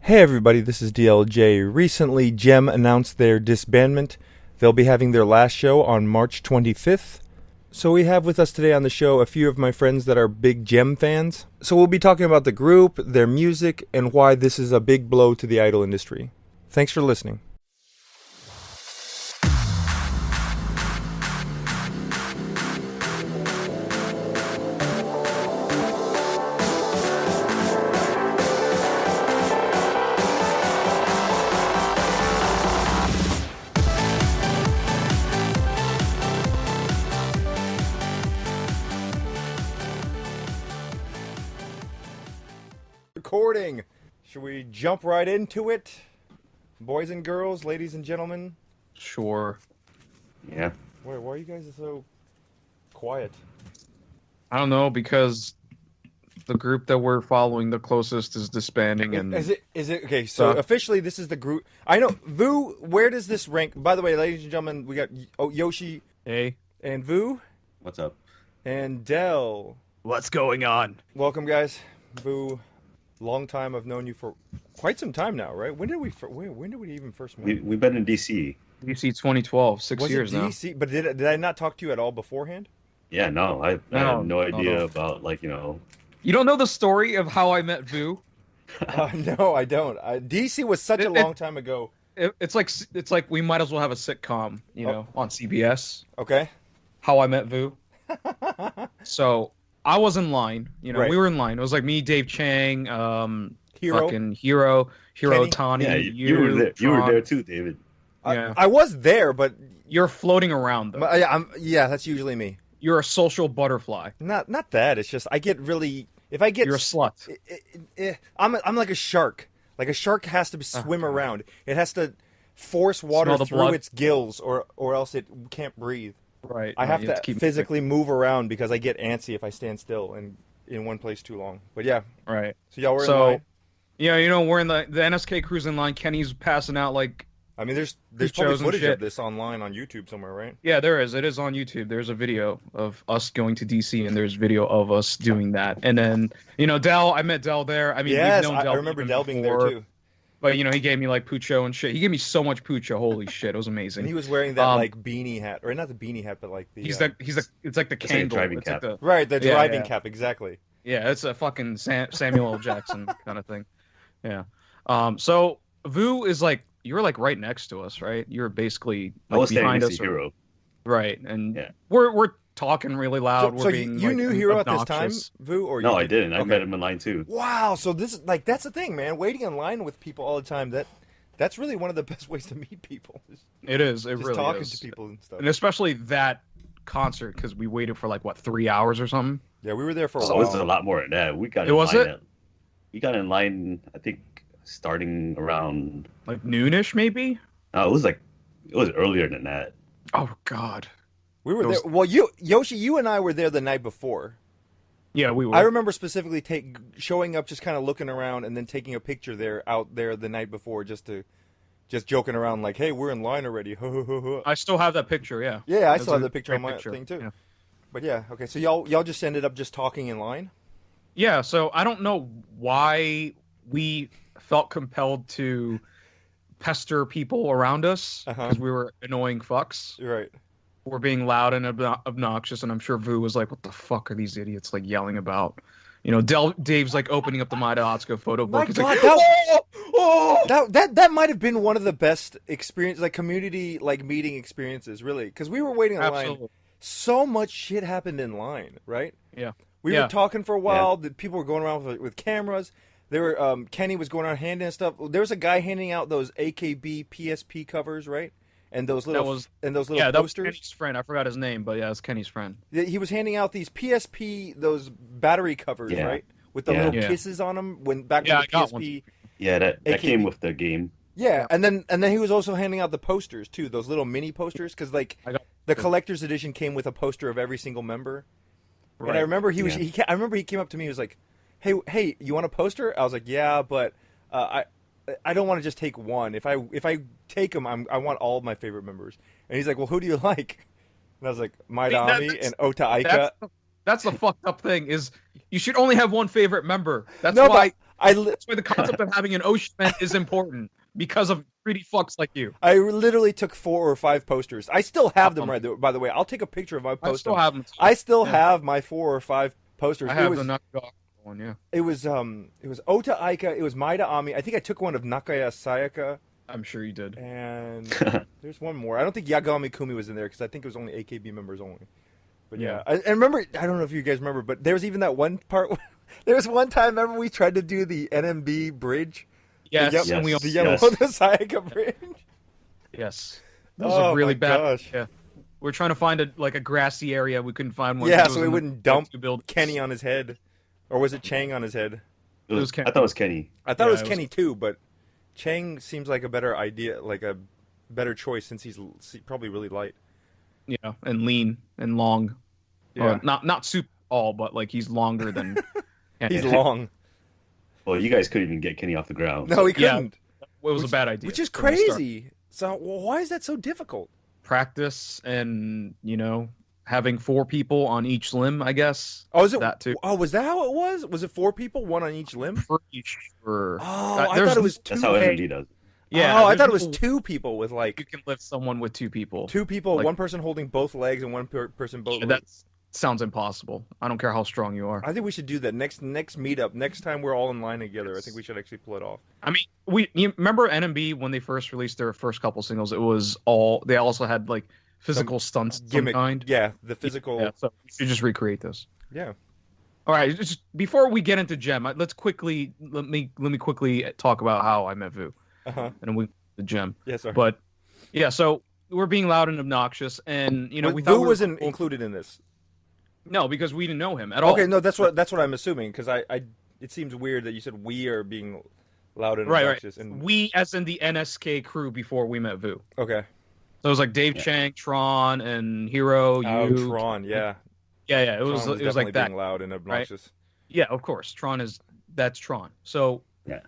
Hey everybody, this is DLJ. Recently, Gem announced their disbandment. They'll be having their last show on March 25th. So we have with us today on the show a few of my friends that are big Gem fans. So we'll be talking about the group, their music, and why this is a big blow to the idol industry. Thanks for listening. Recording. Should we jump right into it? Boys and girls, ladies and gentlemen. Sure. Yeah. Why are you guys so quiet? I don't know, because the group that we're following the closest is disbanding, and Is it okay? So officially, this is the group. I know Vu. Where does this rank? By the way, ladies and gentlemen, we got Yoshi hey, and Vu What's up? and Dell. what's going on? Welcome, guys. Vu, long time. I've known you for quite some time now, right? When did we even first meet? We've been in DC. DC 2012, 6 Was years it now. DC? But did I not talk to you at all beforehand? Yeah, no, I No, had no idea no. about You don't know the story of how I met Vu? No, I don't. DC was such a long time ago. It's like we might as well have a sitcom, on CBS. Okay. How I Met Vu. So I was in line. Right. We were in line. It was like me, Dave Chang, Hero. fucking Hero Kenny? Tani. yeah, you were there. You were there too, David. Yeah. I was there, but You're floating around though. yeah, that's usually me. You're a social butterfly. Not that. It's just I get really if I get You're a slut. I'm like a shark. Like a shark has to swim around. It has to force water Smell the through blood? its gills, or else it can't breathe. Right. I have you to keep physically move around because I get antsy if I stand still and in one place too long. But yeah, Right. so y'all were in So, line. yeah, we're in the NSK cruising line. Kenny's passing out like, I mean, there's probably shows and footage shit. of this online on YouTube somewhere, right? yeah, there is. It is on YouTube. There's a video of us going to DC, and there's video of us doing that. And then, Dell. I met Dell there. I mean, Yes, we've known I Dell remember even Dell being there before, too. But he gave me like pucho and shit. He gave me so much pucho. Holy shit, it was amazing. And he was wearing that like beanie hat, or not the beanie hat, but like the It's like the It's like a candle. driving It's like cap. right, the Yeah, driving yeah. cap, exactly. Yeah, it's a fucking Samuel L. Jackson kind of thing. Yeah. So Vu is like, you were like right next to us, right? You were basically I like was standing behind next us, to Hero. right? And Yeah. we're talking really loud. So we're being you like, knew Hero at this time, obnoxious. Vu, or No, you I didn't. I Okay. met him in line too. Wow, so this is like that's the thing, man. Waiting in line with people all the time. That's really one of the best ways to meet people. It is. It Just really talking is. to people and stuff. And especially that concert, because we waited for like what, 3 hours or something. Yeah, we were there for a So it was a while. lot more than that. We got It in was line it? we got in line, I think, starting around. Like noonish, maybe. No, it was earlier than that. Oh God. We were It was- there. Well, Yoshi, you and I were there the night before. Yeah, we were. I remember specifically showing up, just kind of looking around, and then taking a picture out there the night before, just joking around, like, "Hey, we're in line already." I still have that picture. Yeah. Yeah, I It was still have a the picture on great my picture. thing too. Yeah. But yeah, okay. So y'all just ended up just talking in line. Yeah, so I don't know why we felt compelled to pester people around us Uh-huh. because we were annoying fucks. Right. We're being loud and obnoxious, and I'm sure Vu was like, "What the fuck are these idiots like yelling about?" Dave's like opening up the Maida Atsuko photo My book. He's God, like, that- oh! That might have been one of the best experience, like community like meeting experiences, really, because we were waiting in line. Absolutely. So much shit happened in line, right? Yeah. We Yeah. were talking for a while. The people were going around with cameras. There were Kenny was going around handing stuff. There was a guy handing out those AKB PSP covers, right? And those little Yeah, that was posters. Kenny's friend. I forgot his name, but yeah, it's Kenny's friend. He was handing out these PSP those battery covers, Yeah. right? With the Yeah. little Yeah. kisses on them when the I got one. PSP. Yeah, that AKB. came with the game. Yeah, and then he was also handing out the posters too, those little mini posters, because like I got the collector's edition came with a poster of every single member. And I Right. remember Yeah. I remember he came up to me. He was like, "Hey, you want a poster?" I was like, "Yeah, but I don't want to just take one. If I take them, I want all of my favorite members." And he's like, "Well, who do you like?" And I was like, Maidami that's- and Ota Aika. That's the fucked up thing is you should only have one favorite member. That's No, why. That's why the concept of having an ocean vent is important because of greedy fucks like you. I literally took 4 or 5 posters. I still have them right there. By the way, I'll take a picture of my I poster. still have them. Too. I still have my 4 or 5 posters. I have the Nakagawa one, yeah. It was Ota Aika, it was Maeda Ami. I think I took one of Nakaya Sayaka. I'm sure you did. And there's one more. I don't think Yagami Kumi was in there because I think it was only AKB members only. But yeah. I remember, I don't know if you guys remember, but there was even that one part. There was one time, remember we tried to do the NMB bridge? Yes, and we the Yamamoto Sayaka bridge. Yes. That was a really bad. Gosh. Yeah. We're trying to find a grassy area. We couldn't find one. Yeah, so we wouldn't dump Kenny on his head. Or was it Chang on his head? It was Kenny. I thought it was Kenny. I thought it was Kenny too, but Chang seems like a better idea, like a better choice since he's probably really light. Yeah, and lean and long. Yeah. Or not super tall, but like he's longer than Kenny. He's long. Well, you guys couldn't even get Kenny off the ground. No, he couldn't. It was a bad idea. Which is crazy. So why is that so difficult? Practice and, having 4 people on each limb, I guess. Oh, is it that too? Oh, was that how it was? Was it 4 people, 1 on each limb? Pretty sure. Oh, I thought it was 2. That's how NMD does. Yeah. Oh, I thought it was 2 people with like you can lift someone with 2 people. 2 people, Like, 1 person holding both legs and 1 person both. That sounds impossible. I don't care how strong you are. I think we should do that next meetup. Next time we're all in line together, I think we should actually pull it off. I mean, you remember NMB when they first released their first couple singles? It was they also had like physical stunts of some Gimmick. kind. Yeah, the physical. Yeah, so we should just recreate this. Yeah. All right, just before we get into Gem, let me quickly talk about how I met Vu, Uh-huh. and then we the Gem. Yeah, sorry. But yeah, so we're being loud and obnoxious, and we Vu thought wasn't included in this. No, because we didn't know him at all. Okay, no, that's what I'm assuming because I it seems weird that you said we are being loud and obnoxious. Right. And We, as in the NSK crew, before we met Vu. okay. So it was like Dave Chang, Tron, and Hero. Oh, you. Tron, yeah. Yeah. It was definitely like that. being loud and obnoxious. Yeah, of course. That's Tron. So Yeah.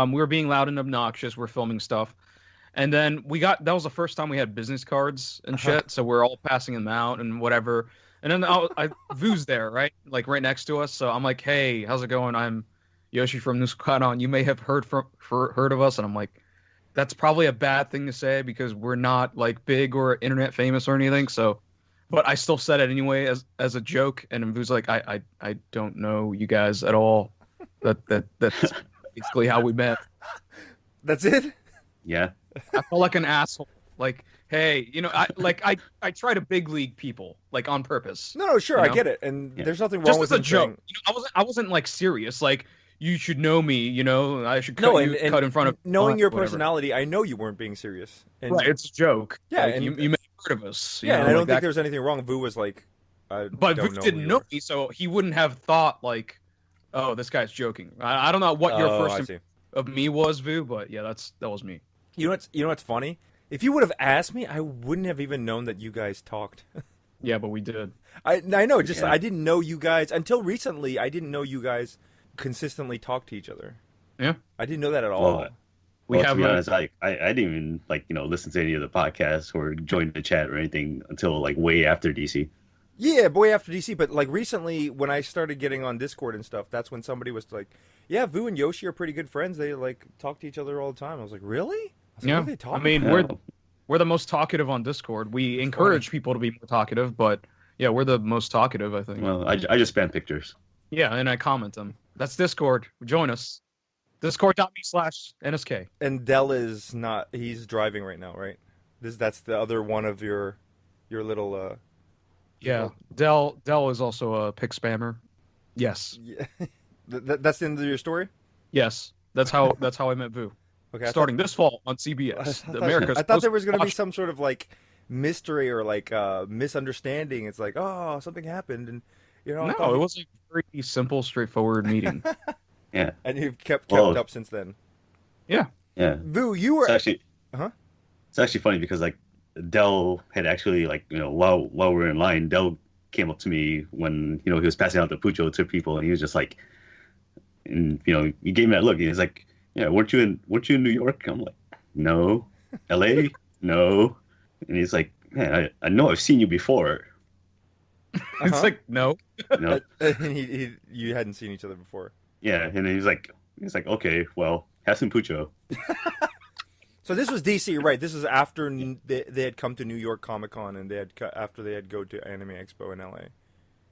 we were being loud and obnoxious. We're filming stuff. And then that was the first time we had business cards and shit. So we're all passing them out and whatever. And then Vu's there, right? Like right next to us. So I'm like, hey, how's it going? I'm Yoshi from Schook Kaidan. You may have heard of us. And I'm like, that's probably a bad thing to say because we're not like big or internet famous or anything. So, but I still said it anyway as a joke. And Vu's like, I don't know you guys at all. That's basically how we met. That's it? Yeah. I felt like an asshole. Like, hey, I try to big league people like on purpose. No, sure, I get it. And there's nothing wrong Just with as a him joke. saying- I wasn't like serious. Like, you should know me. I should No, cut in front of knowing your whatever. personality, I know you weren't being serious. And, Right, it's a joke. Yeah, Like, and- you may have heard of us. Yeah, and I don't think there's anything wrong. Vu was like, But Vu didn't know me, so he wouldn't have thought like, oh, this guy's joking. I don't know what your first see. of me was, Vu, but yeah, that was me. You know what's funny? If you would have asked me, I wouldn't have even known that you guys talked. Yeah, but we did. I know, just I didn't know you guys until recently. I didn't know you guys consistently talk to each other. Yeah, I didn't know that at all. To be honest, I didn't even listen to any of the podcasts or join the chat or anything until like way after DC. Yeah, boy after DC, but like recently when I started getting on Discord and stuff, that's when somebody was like, "Yeah, Vu and Yoshi are pretty good friends. They like talk to each other all the time." I was like, "Really?" I was like, yeah. What are they talking I mean, about? we're the most talkative on Discord. We encourage people to be more talkative, but yeah, we're the most talkative, I think. Well, I just spam pictures. Yeah, and I comment them. That's Discord. Join us. Discord.me/NSK. And Dell is not. He's driving right now, right? That's the other one of your little. Yeah, Dell is also a pick spammer. Yes. Yeah. That's the end of your story. Yes, that's how I met Vu. Okay. Starting this fall on CBS, I thought there was going to be some sort of like mystery or like misunderstanding. It's like, oh, something happened, and No, it was a very simple, straightforward meeting. Yeah. And you've kept up since then. Yeah. Yeah. Vu, you were It's actually funny because like Dell had actually while we were in line, Dell came up to me when he was passing out the pucho to people, and he was just like, and he gave me that look. He was like, "Yeah, weren't you in New York?" I'm like, "No." L.A. No. And he's like, "Man, I know I've seen you before." It's like no. No. you hadn't seen each other before. Yeah, and then he's like, okay, well, have some pucho. So this was DC, right? This is after they had come to New York Comic Con and after they had go to Anime Expo in LA.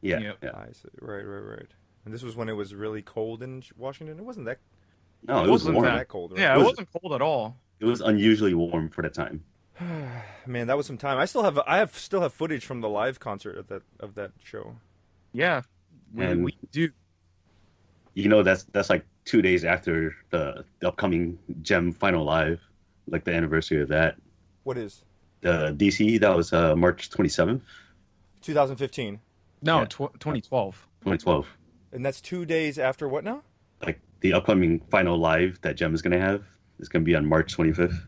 Yeah, Yep. yeah. I see. Right. And this was when it was really cold in Washington. It wasn't that. No, it It was wasn't warm. That cold. Right? Yeah, It it was- wasn't cold at all. It was unusually warm for the time. Man, that was some time. I still have footage from the live concert of that show. Yeah, And- we do. You know, that's like 2 days after the upcoming Gem Final Live, like the anniversary of that. What is The DC, that was March 27th, 2015, No, Yeah. 2012. 2012. and that's 2 days after what now? Like the upcoming Final Live that Gem is going to have is going to be on March 25th.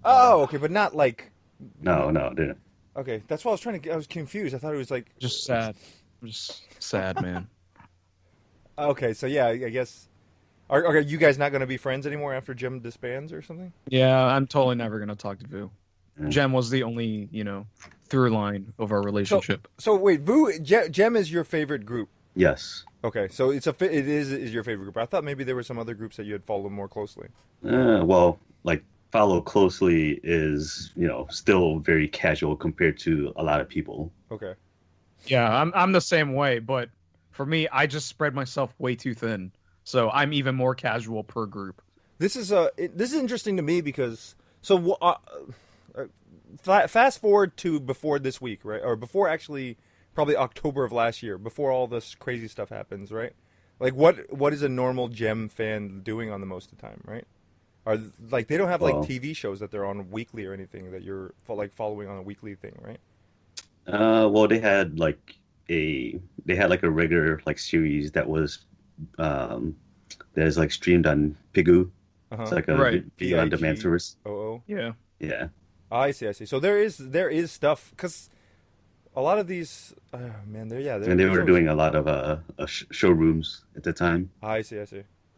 Oh, okay, but not like. No, it didn't. Okay, that's what I was trying to get. I was confused. I thought it was like. Just sad. Just sad, man. Okay, so yeah, I guess. Are you guys not going to be friends anymore after Jim disbands or something? Yeah, I'm totally never gonna talk to Vu. Yeah. Jem was the only, through line of our relationship. So wait, Gem is your favorite group. Yes. Okay, so it is your favorite group. I thought maybe there were some other groups that you had followed more closely. Well, like follow closely is, still very casual compared to a lot of people. Okay. Yeah, I'm the same way, but for me, I just spread myself way too thin. So I'm even more casual per group. This is interesting to me because fast forward to before this week, right? Or before actually probably October of last year, before all this crazy stuff happens, right? Like what is a normal Gem fan doing on the most of the time, right? Are like they don't have like Well- TV shows that they're on weekly or anything that you're like following on a weekly thing, right? Well, they had like a regular like series that was that is like streamed on Pigu. Uh-huh. It's like a Right. video on demand service. Oh. Yeah. Yeah. I see. So there is stuff because a lot of these, man, And they were doing a lot of showrooms at the time. I see.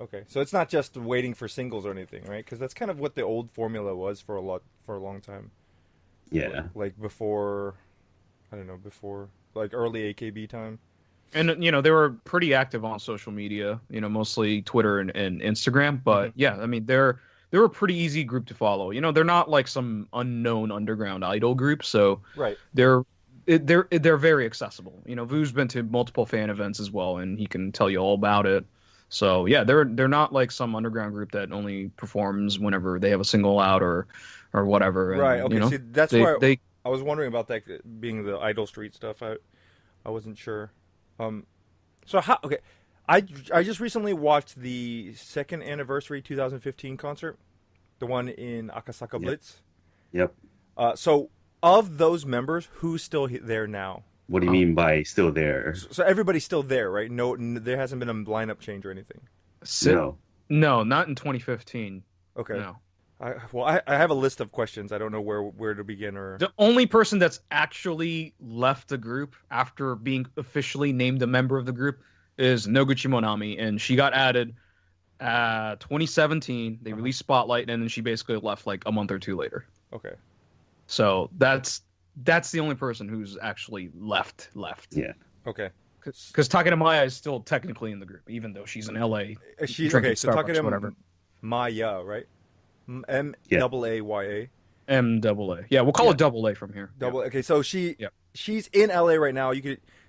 Okay, so it's not just waiting for singles or anything, right? Because that's kind of what the old formula was for a long time. Yeah. Like before, I don't know, before like early AKB time. And they were pretty active on social media, mostly Twitter and Instagram. But yeah, I mean they're a pretty easy group to follow. They're not like some unknown underground idol group, so Right. they're very accessible. Vu's been to multiple fan events as well, and he can tell you all about it. So yeah, they're not like some underground group that only performs whenever they have a single out or whatever. And, Right. Okay. See, that's they, why they I was wondering about that being the Idol Street stuff. I wasn't sure. So how? Okay, I just recently watched the second anniversary 2015 concert, the one in Akasaka Yep. Blitz. Yep. So of those members, who's still there now? What do you mean by still there? So everybody's still there, right? No, there hasn't been a lineup change or anything. no, not in 2015. Okay. No. I have a list of questions. I don't know where to begin or. The only person that's actually left the group after being officially named a member of the group is Noguchi Monami, and she got added 2017. They released Spotlight, and then she basically left like a month or two later. Okay. So that's the only person who's actually left. Yeah. Okay. Because Takeda Maya is still technically in the group, even though she's in LA. She's drinking okay. So Starbucks, talking to whatever. Maya, right? M Yeah. double A Y A. MAA. Yeah, we'll call it Double A from here. Double. Okay, so she's in LA right now.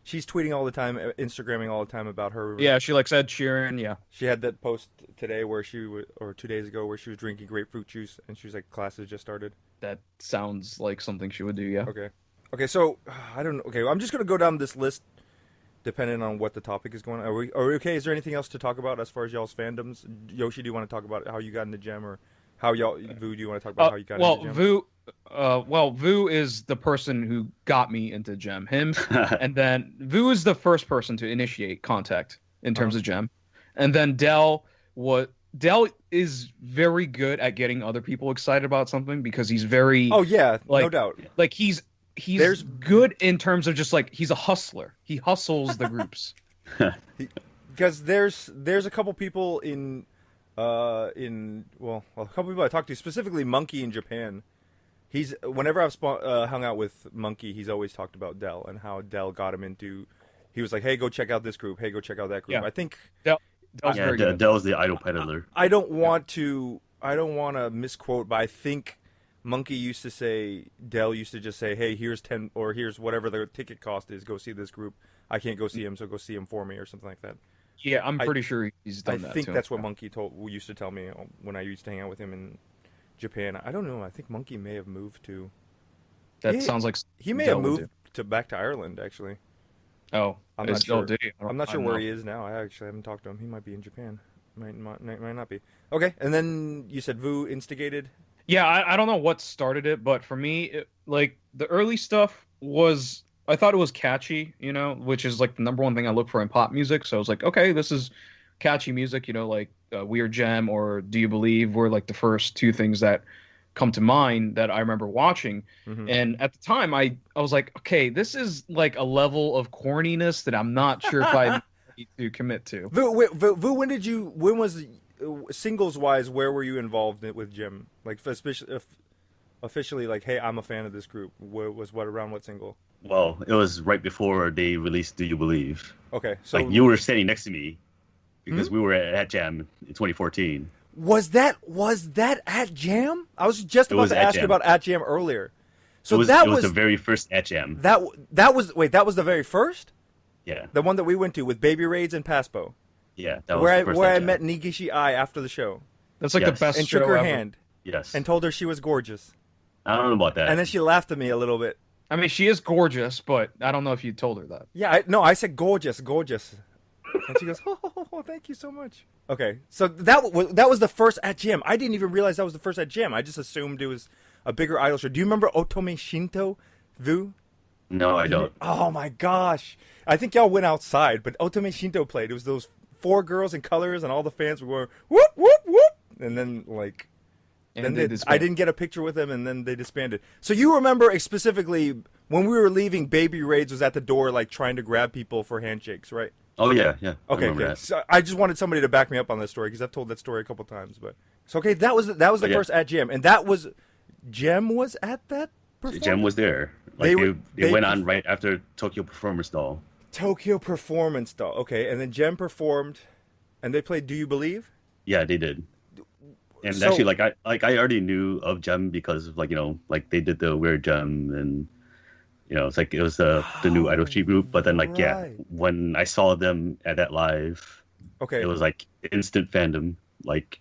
She's tweeting all the time, Instagramming all the time about her. Yeah, she likes Ed Sheeran. Yeah. She had that post today or 2 days ago where she was drinking grapefruit juice and she was like, classes just started. That sounds like something she would do. Yeah. Okay. So I don't know. Okay, I'm just gonna go down this list, depending on what the topic is going on. Are we okay? Is there anything else to talk about as far as y'all's fandoms? Yoshi, do you want to talk about how you got into Gem, or how y'all Vu? Do you want to talk about how you got into Gem? Vu is the person who got me into Gem. Him, and then Vu is the first person to initiate contact in terms of Gem, and then Dell is very good at getting other people excited about something because he's very Oh yeah, no like- doubt. like he's good in terms of just like he's a hustler. He hustles the groups. Because there's a couple people a couple people I talked to, specifically Monkey in Japan. Whenever I've hung out with Monkey, he's always talked about Dell and how Dell got him into. He was like, "Hey, go check out this group. Hey, go check out that group." Yeah. I think That was very good. That was the idol peddler. I don't want to misquote, but I think Monkey used to say, Dell used to just say, hey, here's 10, or here's whatever the ticket cost is, go see this group. I can't go see him, so go see him for me, or something like that. Yeah, I'm pretty sure he's done that. I think that's what Monkey used to tell me when I used to hang out with him in Japan. I don't know. I think Monkey may have moved to. That sounds like he may have moved back to Ireland, actually. Oh, I'm not sure. Did he? I'm not sure where he is now. I actually haven't talked to him. He might be in Japan. Might not be. Okay, and then you said Vu instigated. Yeah, I don't know what started it, but for me, like the early stuff was, I thought it was catchy, you know, which is like the number one thing I look for in pop music. So I was like, okay, this is catchy music, you know, like We Are Gem or Do You Believe were like the first two things that come to mind that I remember watching. Mm-hmm. And at the time, I was like, okay, this is like a level of corniness that I'm not sure if I need to commit to. Vu, when was singles wise, where were you involved with Jim? Like officially, like, hey, I'm a fan of this group. Around what single? Well, it was right before they released Do You Believe. Okay, so like you were standing next to me because we were at Jam in 2014. Was that at Jam? I was just about to ask you about at Jam earlier. So it was the very first at Jam. That was the very first? Yeah. The one that we went to with Baby Raids and Paspo. Yeah, that was where the first I met Nigishi Ai after the show. That's like the best and show shook her ever. hand. Yes. And told her she was gorgeous. I don't know about that. And then she laughed at me a little bit. I mean, she is gorgeous, but I don't know if you told her that. Yeah, I said gorgeous. And she goes, oh, thank you so much. Okay, so that was the first at Jam. I didn't even realize that was the first at Jam. I just assumed it was a bigger idol show. Do you remember Otome Shinto, Vu? No, I don't. Oh my gosh. I think y'all went outside, but Otome Shinto played. It was those 4 girls in colors, and all the fans were going, whoop, whoop, whoop. And then, like... And then I didn't get a picture with them, and then they disbanded. So you remember specifically when we were leaving, Baby Raids was at the door, like trying to grab people for handshakes, right? Oh yeah. Okay. So I just wanted somebody to back me up on that story because I've told that story a couple times. But so okay, that was the first at Jam, and that was Gem was at that performance? Gem was there. Like they went on right after Tokyo Performance Doll. Tokyo Performance Doll. Okay, and then Gem performed, and they played Do You Believe? Yeah, they did. And actually, like I already knew of Gem because of, like, you know, like they did the Weird Gem, and you know, it's like it was the new Idol Street group. But then, like, yeah, when I saw them at that live, okay, it was like instant fandom. Like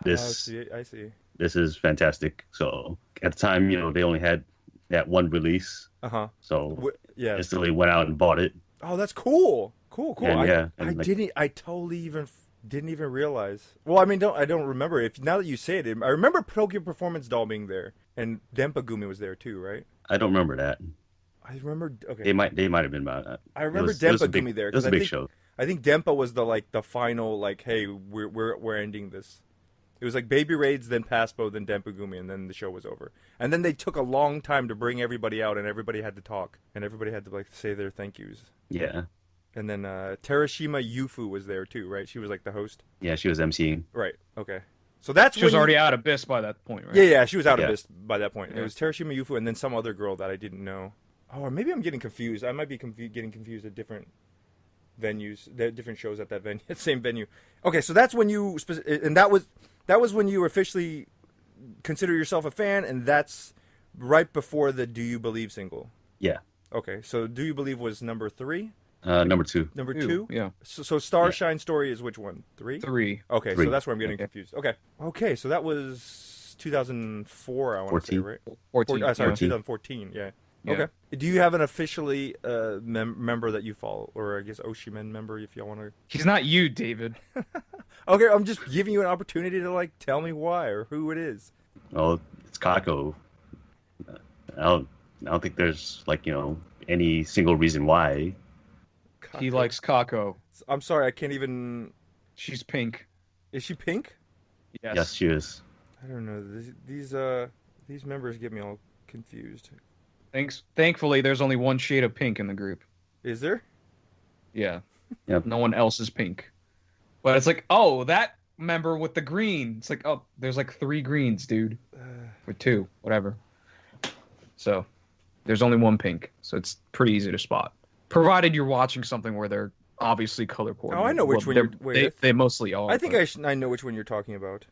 this, I see. This is fantastic. So at the time, you know, they only had that one release. So yeah, instantly went out and bought it. Oh, that's cool. Cool. And, I totally didn't even realize. Well, I mean, I don't remember. Now that you say it, I remember Tokyo Performance Doll being there, and Dempa Gumi was there too, right? I don't remember that. I remember. Okay, they might have been about that. I remember Dempa Gumi there. It was a big show. I think Dempa was the final, like, hey, we're ending this. It was like Baby Raids, then Paspo, then Dempa Gumi, and then the show was over. And then they took a long time to bring everybody out, and everybody had to talk, and everybody had to, like, say their thank yous. Yeah. And then Terashima Yufu was there too, right? She was like the host. Yeah, she was emceeing. Right. Okay. So she was already out of BIS by that point, right? Yeah, she was out of BIS by that point. Yeah. It was Terashima Yufu and then some other girl that I didn't know. Oh, or maybe I'm getting confused. I might be getting confused at different venues, different shows at that venue, same venue. Okay, so that's when you and that was when you officially consider yourself a fan, and that's right before the Do You Believe single. Yeah. Okay, so Do You Believe was number 3. Number 2. Number 2? Yeah. So Starshine Story is which one? 3? 3. Okay, 3. so that's where I'm getting confused. Okay, so that was 2004, I want to say, right? 14. 2014, yeah. Okay. Do you have an officially member that you follow? Or I guess Oshimen member, if y'all want to... He's not you, David. Okay, I'm just giving you an opportunity to, like, tell me why or who it is. Well, it's Kako. I don't think there's, like, you know, any single reason why. Kako. He likes Kako. I'm sorry, I can't even... She's pink. Is she pink? Yes. Yes, she is. I don't know. These members get me all confused. Thankfully, there's only one shade of pink in the group. Is there? Yeah. Yep. No one else is pink. But it's like, oh, that member with the green. It's like, oh, there's like 3 greens, dude. Or 2, whatever. So, there's only one pink. So it's pretty easy to spot. Provided you're watching something where they're obviously color coordinated. Oh, I know which one you're. Wait, they mostly are. I think I know which one you're talking about.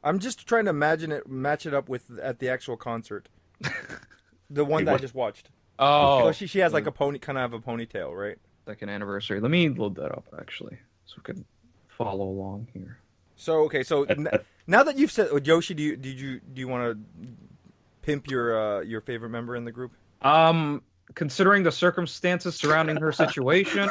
I'm just trying to match it up with at the actual concert. The one that I just watched. Oh, so she has like a kind of have a ponytail, right? Second anniversary. Let me load that up actually, so we can follow along here. So okay, so now that you've said Yoshi, do you want to pimp your favorite member in the group? Considering the circumstances surrounding her situation,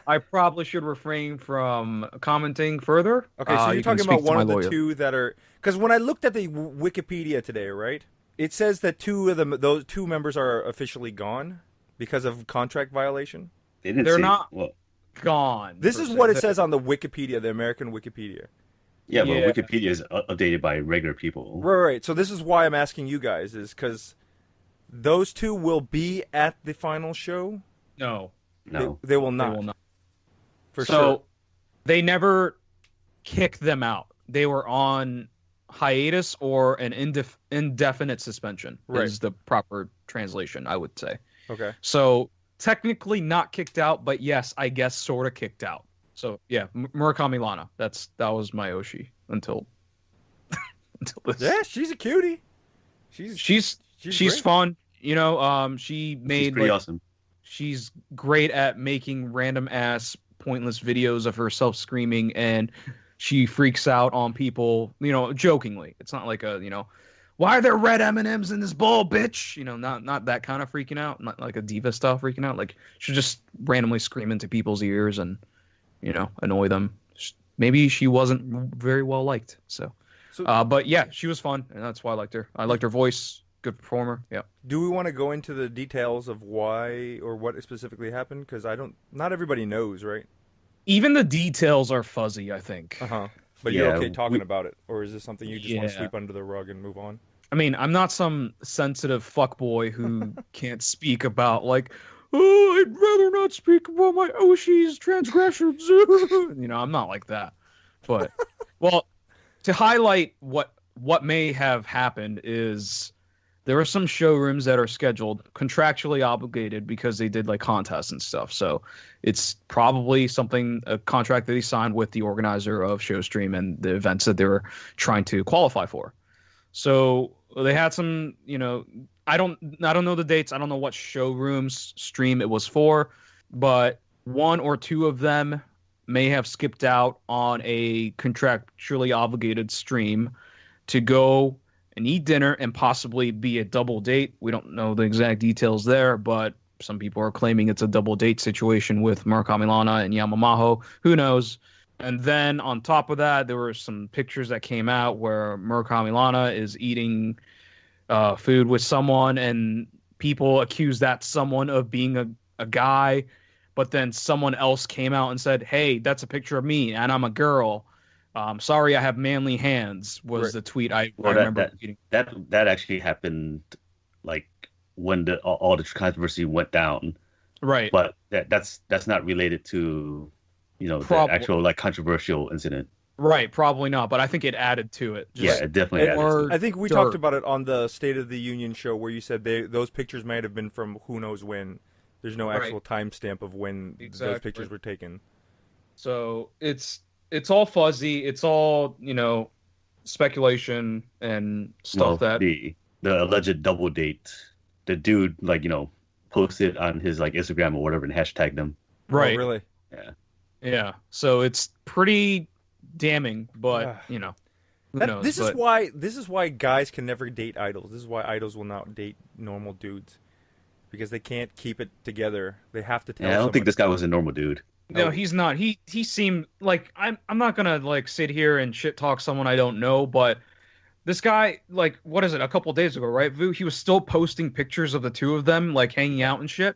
I probably should refrain from commenting further. Okay, so you're talking about one of the two that are, because when I looked at the Wikipedia today, right, it says that those two members are officially gone because of contract violation. They're not gone. This is what it says on the Wikipedia, the American Wikipedia. Yeah, but Wikipedia is updated by regular people. Right. So this is why I'm asking you guys, is because those two will be at the final show? No. They will not. They will not. For sure. They never kicked them out. They were on hiatus or an indefinite suspension is the proper translation, I would say. Okay. So technically not kicked out, but yes, I guess sort of kicked out. So yeah, Murakami Lana. That was my Oshi until this. Yeah, she's a cutie. She's fun. You know, she made she's pretty awesome. She's great at making random ass pointless videos of herself screaming, and she freaks out on people, you know, jokingly. It's not like why are there red M&Ms in this bowl, bitch? You know, not that kind of freaking out, not like a diva style freaking out. Like she just randomly scream into people's ears and, you know, annoy them. Maybe she wasn't very well liked. So but yeah, she was fun, and that's why I liked her. I liked her voice. Good performer. Yeah. Do we want to go into the details of why or what specifically happened? Because not everybody knows, right? Even the details are fuzzy, I think. But you're okay talking about it, or is this something you just want to sweep under the rug and move on? I mean, I'm not some sensitive fuckboy who can't speak about like, oh, I'd rather not speak about my Oshi's transgressions. You know, I'm not like that. But well, to highlight what may have happened is there are some showrooms that are scheduled, contractually obligated because they did like contests and stuff. So it's probably a contract that they signed with the organizer of ShowStream and the events that they were trying to qualify for. So they had some, you know, I don't know the dates. I don't know what showrooms stream it was for, but one or two of them may have skipped out on a contractually obligated stream to go and eat dinner and possibly be a double date. We don't know the exact details there, but some people are claiming it's a double date situation with Murakami Lana and Yamamaho. Who knows? And then on top of that, there were some pictures that came out where Murakami Lana is eating food with someone, and people accuse that someone of being a guy, but then someone else came out and said, hey, that's a picture of me, and I'm a girl. Sorry, I have manly hands was the tweet I remember reading. That actually happened like when all the controversy went down. Right. But that's not related to, you know, the actual like controversial incident. Right, probably not, but I think it added to it. It definitely added to it. I think we talked about it on the State of the Union show where you said those pictures might have been from who knows when. There's no actual timestamp of when those pictures were taken. So it's all fuzzy. It's all, you know, speculation and stuff the alleged double date. The dude, like, you know, posted on his like Instagram or whatever and hashtagged them. Right. Oh, really? Yeah. Yeah. So it's pretty damning, but you know, who knows? This is why guys can never date idols. This is why idols will not date normal dudes, because they can't keep it together. They have to tell. Yeah, I don't think this guy was a normal dude. No, he's not. He seemed like I'm not gonna like sit here and shit talk someone I don't know, but this guy, like, what is it? A couple days ago, right? Vu, he was still posting pictures of the two of them like hanging out and shit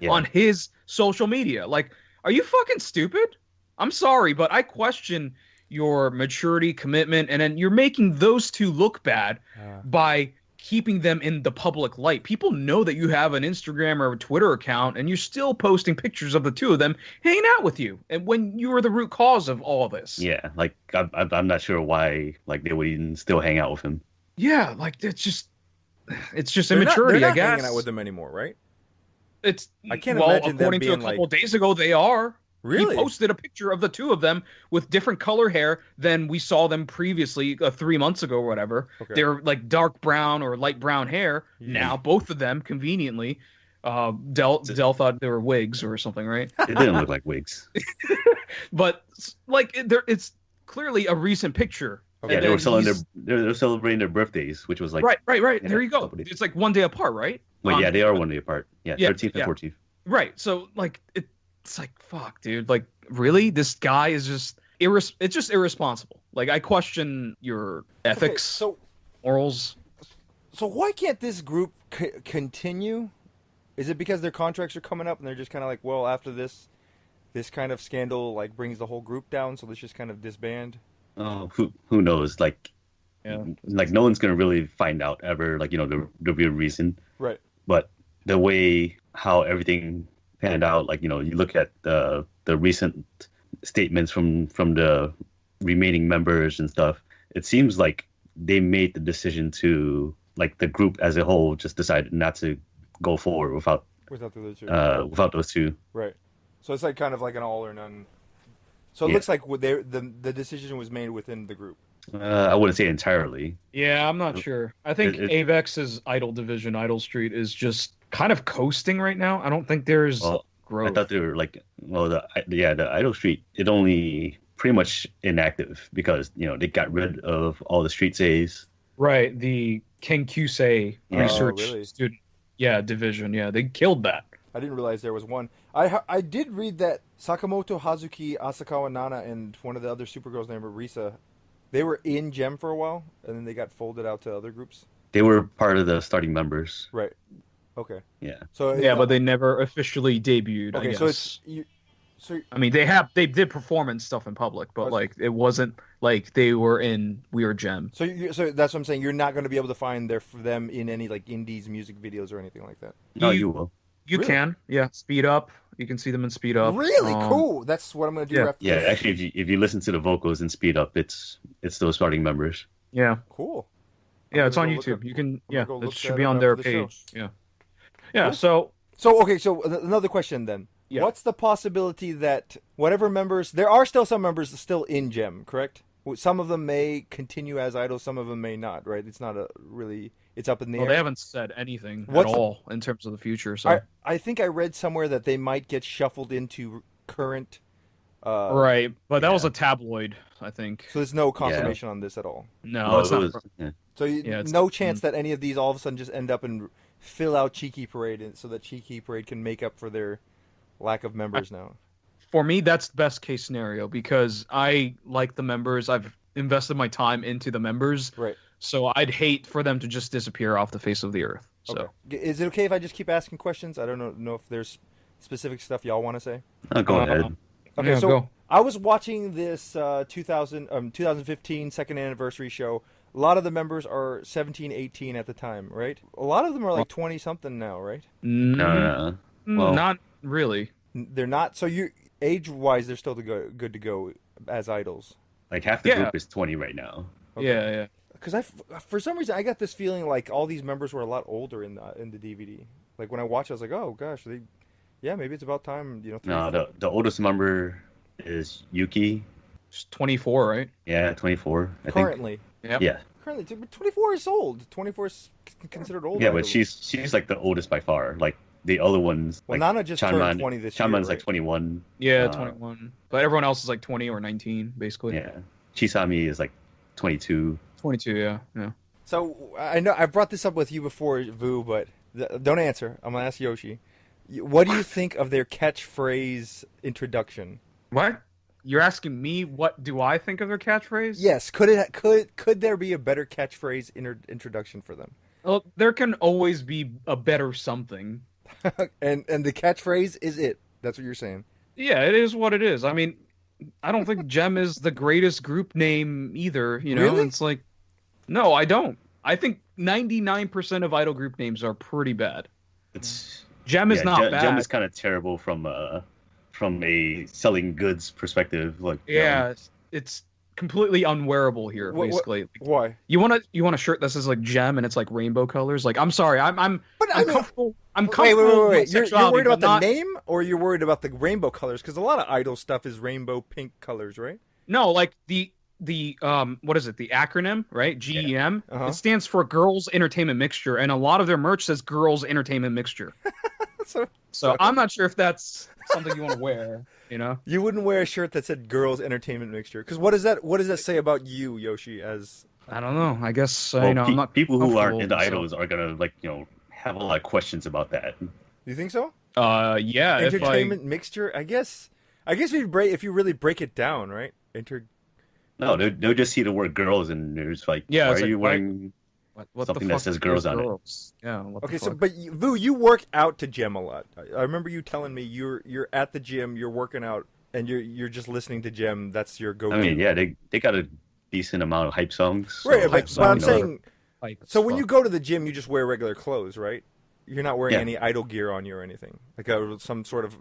on his social media. Like, are you fucking stupid? I'm sorry, but I question your maturity, commitment, and then you're making those two look bad by keeping them in the public light. People know that you have an Instagram or a Twitter account, and you're still posting pictures of the two of them hanging out with you, and when you were the root cause of all this. Yeah, like I'm not sure why like they would even still hang out with him. Yeah, like it's just immaturity. They're not I guess hanging out with him anymore, right? It's I can't imagine them according to being a couple days ago, they are. Really? He posted a picture of the two of them with different color hair than we saw them previously 3 months ago or whatever. Okay. They're like dark brown or light brown hair. Yeah. Now, both of them, conveniently, Dell thought they were wigs or something, right? It didn't look like wigs. But like it's clearly a recent picture. Okay. Yeah, And they were then they were celebrating their birthdays, which was like right. yeah, There you go. couple days. It's like one day apart, right? Wait, yeah, they are 1 day apart. Yeah, Yeah, 13th and yeah. 14th. Right. So like it's like fuck, dude. Like really, this guy is just it's just irresponsible. Like I question your ethics, Okay, morals. so why can't this group continue? Is it because their contracts are coming up and they're just kind of like, well, after this kind of scandal like brings the whole group down, so let's just kind of disband? Oh, who knows? Like, Yeah. like no one's gonna really find out ever. Like, the real reason. Right. But the way how everything panned out, like, you look at the recent statements from the remaining members and stuff. It seems like they made the decision to, like, the group as a whole just decided not to go forward without Without the other two. without those two. Right. So it's like kind of like an all or none. So it Yeah. looks like the decision was made within the group. I wouldn't say entirely. Yeah, I'm not sure. I think Avex's Idol division, Idol Street, is just kind of coasting right now. I don't think there's Well, growth. I thought they were like, well, the Idol Street, it only pretty much inactive because they got rid of all the street saves. Right, the Ken Kyusei Yeah. research Oh, really? student, division. Yeah, they killed that. I didn't realize there was one. I did read that Sakamoto, Hazuki, Asakawa Nana, and one of the other Supergirls named Risa, they were in Gem for a while, and then they got folded out to other groups. They were part of the starting members. Right. Okay. Yeah. So Yeah, but they never officially debuted. okay. I guess. So it's you. So I mean, they did performance stuff in public, but Okay. like it wasn't like they were in We Are Gem. so that's what I'm saying. You're not going to be able to find them in any like indies music videos or anything like that. No, You- you will. You Really? can, Speed Up. You can see them in Speed Up. Really Um, cool. That's what I'm going to do yeah. after Yeah, this. actually, if you listen to the vocals and speed up, it's those starting members. Yeah, Cool. yeah, it's on gonna go look YouTube. up- You can, I'm yeah, gonna go it look should that be up on after their the show. page. Yeah, yeah. Cool. So So another question then. Yeah. What's the possibility that whatever members there are still some members still in Gem, correct? Some of them may continue as idols, some of them may not, right? It's not it's up in the well, air. they haven't said anything What's at the- all in terms of the future. So I think I read somewhere that they might get shuffled into current right, but that yeah. was a tabloid, I think. So there's no confirmation on this at all. No, Well, it's it not. was- yeah. So Yeah, it's- no chance that any of these all of a sudden just end up and fill out Cheeky Parade so that Cheeky Parade can make up for their lack of members now. For me, that's the best case scenario because I like the members. I've invested my time into the members. Right. So I'd hate for them to just disappear off the face of the earth. So Okay. Is it okay if I just keep asking questions? I don't know if there's specific stuff y'all want to say. Go Uh, ahead. Okay, yeah, so go. I was watching this 2015 second anniversary show. A lot of the members are 17, 18 at the time, right? A lot of them are like 20 something now, right? No. Well- Not really. They're not. So you age wise, they're still good to go as idols. Like half the Yeah. group is 20 right now. Okay. Yeah. Because for some reason I got this feeling like all these members were a lot older in the DVD. Like when I watched, I was like, oh gosh, maybe it's about time. No, the oldest member is Yuki. She's 24, right? Yeah, 24. I think. currently. Yep. Yeah, 24 is old. 24 is considered old. yeah, idol. but she's like the oldest by far. Like the other ones. Well, like Nana just turned 20 this year. Chanman's right? like 21. Yeah, Uh, 21. But everyone else is like 20 or 19, basically. Yeah, Chisami is like 22. 22, yeah. So I know I brought this up with you before, Vu, but don't answer. I'm gonna ask Yoshi. What do you think of their catchphrase introduction? What? You're asking me what do I think of their catchphrase? Yes, could there be a better catchphrase introduction for them? Well, there can always be a better something. and the catchphrase is it. That's what you're saying. Yeah, it is what it is. I mean, I don't think Gem is the greatest group name either, you know? Really? It's like, no, I don't. I think 99% of idol group names are pretty bad. It's Gem is not bad. Gem is kind of terrible from a selling goods perspective. Like Yeah, it's completely unwearable here. Basically, Like, why? you want a shirt that says like gem and it's like rainbow colors. Like, I'm sorry, I'm But I I'm mean, comfortable. I'm wait, comfortable with my You're sexuality, worried about but not. the name, or you're worried about the rainbow colors? Because a lot of idol stuff is rainbow pink colors, right? No, like the what is it? The acronym, right? Yeah. GEM. Uh-huh. It stands for Girls Entertainment Mixture, and a lot of their merch says Girls Entertainment Mixture. So I'm not sure if that's something you want to wear. You know? You wouldn't wear a shirt that said "Girls Entertainment Mixture" because what does that say about you, Yoshi? As I don't know. I guess Well, you know I'm not people who aren't comfortable, into so- idols are gonna like have a lot of questions about that. you think so? Yeah. If Entertainment mixture. I guess if you really break it down, right? No, they'll just see the word girls and there's like, Yeah, why it's are like, you why- wearing what something the that fuck says is girls on it? girls? Yeah. What Okay, the so fuck? but Vu, you work out to gym a lot. I remember you telling me you're at the gym, you're working out, and you're just listening to gym. That's your go-to. I mean, yeah, they got a decent amount of hype songs. So, Right, hype but I'm songs are saying, Hype as so when fuck. you go to the gym, you just wear regular clothes, right? You're not wearing Yeah. any idol gear on you or anything, like some sort of,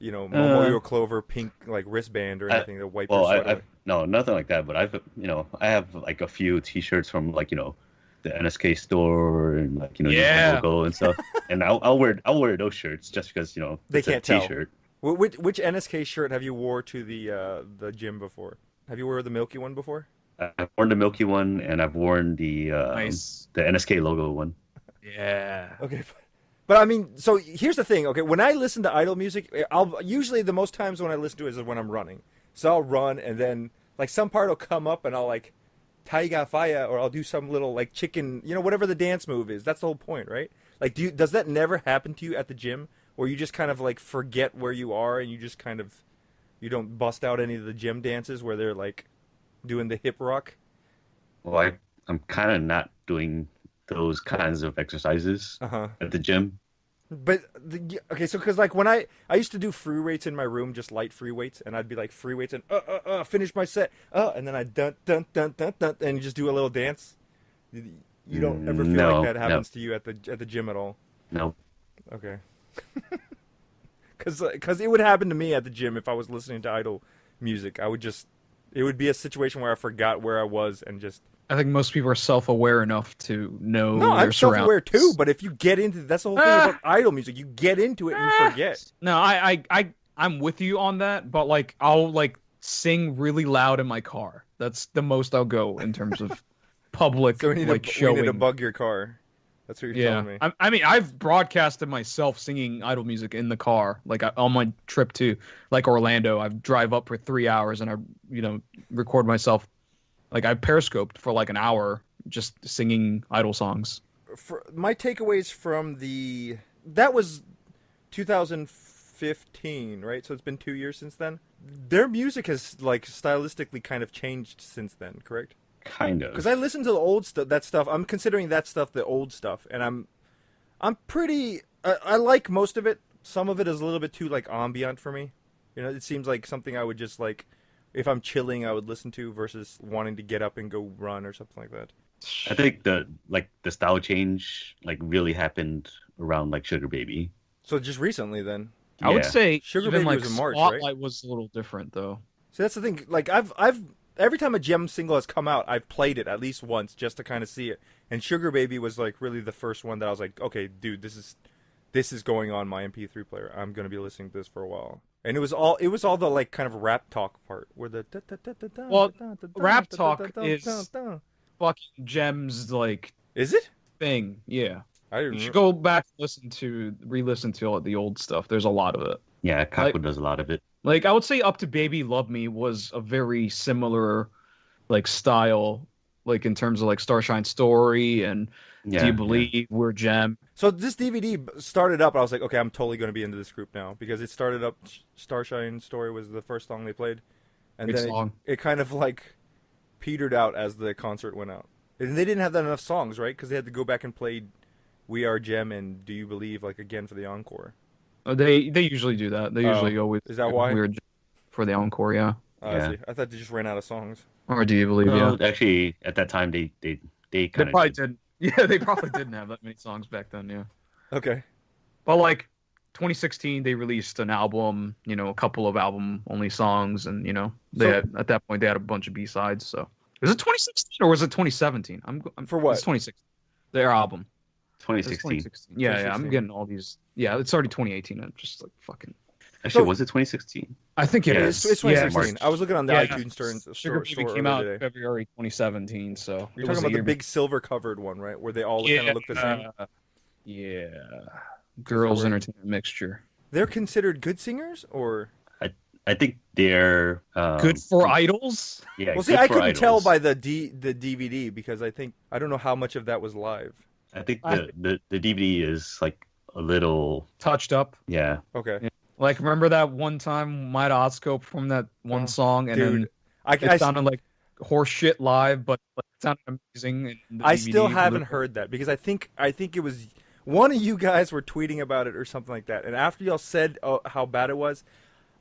Momoyo Clover pink like wristband or anything to wipe your sweat away. no, nothing like that. But I have like a few T-shirts from like the NSK store and like Yeah. use the logo and stuff. And I'll wear those shirts just because They it's a can't tell. T-shirt. Which NSK shirt have you wore to the gym before? Have you wore the Milky one before? I've worn the Milky one and I've worn the Nice. the NSK logo one. Yeah. Okay, but I mean, so here's the thing. Okay, when I listen to idol music, I'll usually the most times when I listen to it is when I'm running. So I'll run and then like some part will come up and I'll like taiga fire or I'll do some little like chicken, whatever the dance move is. That's the whole point, right? Like, does that never happen to you at the gym where you just kind of like forget where you are and you just kind of you don't bust out any of the gym dances where they're like doing the hip rock? Well, I'm kind of not doing those kinds of exercises Uh-huh. at the gym. But okay, so because like when I used to do free weights in my room, just light free weights, and I'd be like free weights and finish my set, and then I dun dun dun dun dun, and you just do a little dance. You don't ever feel No, like that no. happens to you at the gym at all. No. Okay. Because it would happen to me at the gym if I was listening to idol music. It would be a situation where I forgot where I was and just. I think most people are self-aware enough to know. No, their I'm self-aware too. surroundings. But if you get into that's the whole thing about idol music. You get into it and you forget. No, I'm with you on that, but like I'll like sing really loud in my car. That's the most I'll go in terms of public So we need like to showing. bug your car. That's what you're telling me. I mean, I've broadcasted myself singing idol music in the car, like on my trip to like Orlando. I drive up for 3 hours and I record myself. Like I periscoped for like an hour just singing idol songs. My takeaways from that was 2015, right? So it's been 2 years since then. Their music has like stylistically kind of changed since then, correct? Kind of. Because I listen to the old stuff. That stuff I'm considering that stuff the old stuff, and I'm pretty. I like most of it. Some of it is a little bit too like ambient for me. It seems like something I would just like. If I'm chilling, I would listen to versus wanting to get up and go run or something like that. I think the style change like really happened around like Sugar Baby. So just recently, then. I would Yeah. say Sugar even Baby like was in March, right? Spotlight was a little different though. So that's the thing. Like I've every time a Gem single has come out, I've played it at least once just to kind of see it. And Sugar Baby was like really the first one that I was like, okay, dude, this is going on my MP3 player. I'm gonna be listening to this for a while. And it was all the like kind of rap talk part where the Well, rap talk is fucking Gem's like Is it? thing. Yeah, I you didn't. should go back and re-listen to all the old stuff. There's a lot of it. Yeah, Kaku does a lot of it. Like I would say, Up to Baby Love Me was a very similar like style, like in terms of like Starshine Story and Yeah, Do You Believe We're Gem. So this DVD started up. I was like, okay, I'm totally going to be into this group now because it started up. Starshine Story was the first song they played, and Great then song. it kind of like petered out as the concert went out. And they didn't have that enough songs, right? Because they had to go back and play "We Are Gem" and "Do You Believe" like again for the encore. They usually do that. They usually go with Is that why? We're Gem for the encore, yeah. Yeah. I thought they just ran out of songs. Or Do You Believe? No, Yeah. actually, at that time they kind They of probably didn't. Yeah, they probably didn't have that many songs back then. Yeah. Okay. But like 2016 they released an album, a couple of album only songs, and they had, at that point they had a bunch of B-sides. So was it 2016 or was it 2017? For what? It's 2016. Their album. 2016. Yeah, I'm getting all these. Yeah, it's already 2018. I'm just like fucking. Actually, was it 2016? I think it is. It's 2016. March. I was looking on the iTunes Sugar store Baby came out today. February 2017. So You're talking about the big silver covered one, right? Where they all kind of look the same. Yeah. Girls Entertainment Mixture. They're considered good singers, or I think they're good for idols. Yeah. Well, see, I couldn't tell by the DVD because I don't know how much of that was live. I think the DVD is like a little touched up. Yeah. Okay. Yeah. Like, remember that one time Maida Otsko performed that one song, and dude, then it sounded like horse shit live, but it sounded amazing. I still haven't heard that because I think it was one of you guys were tweeting about it or something like that, and after y'all said how bad it was,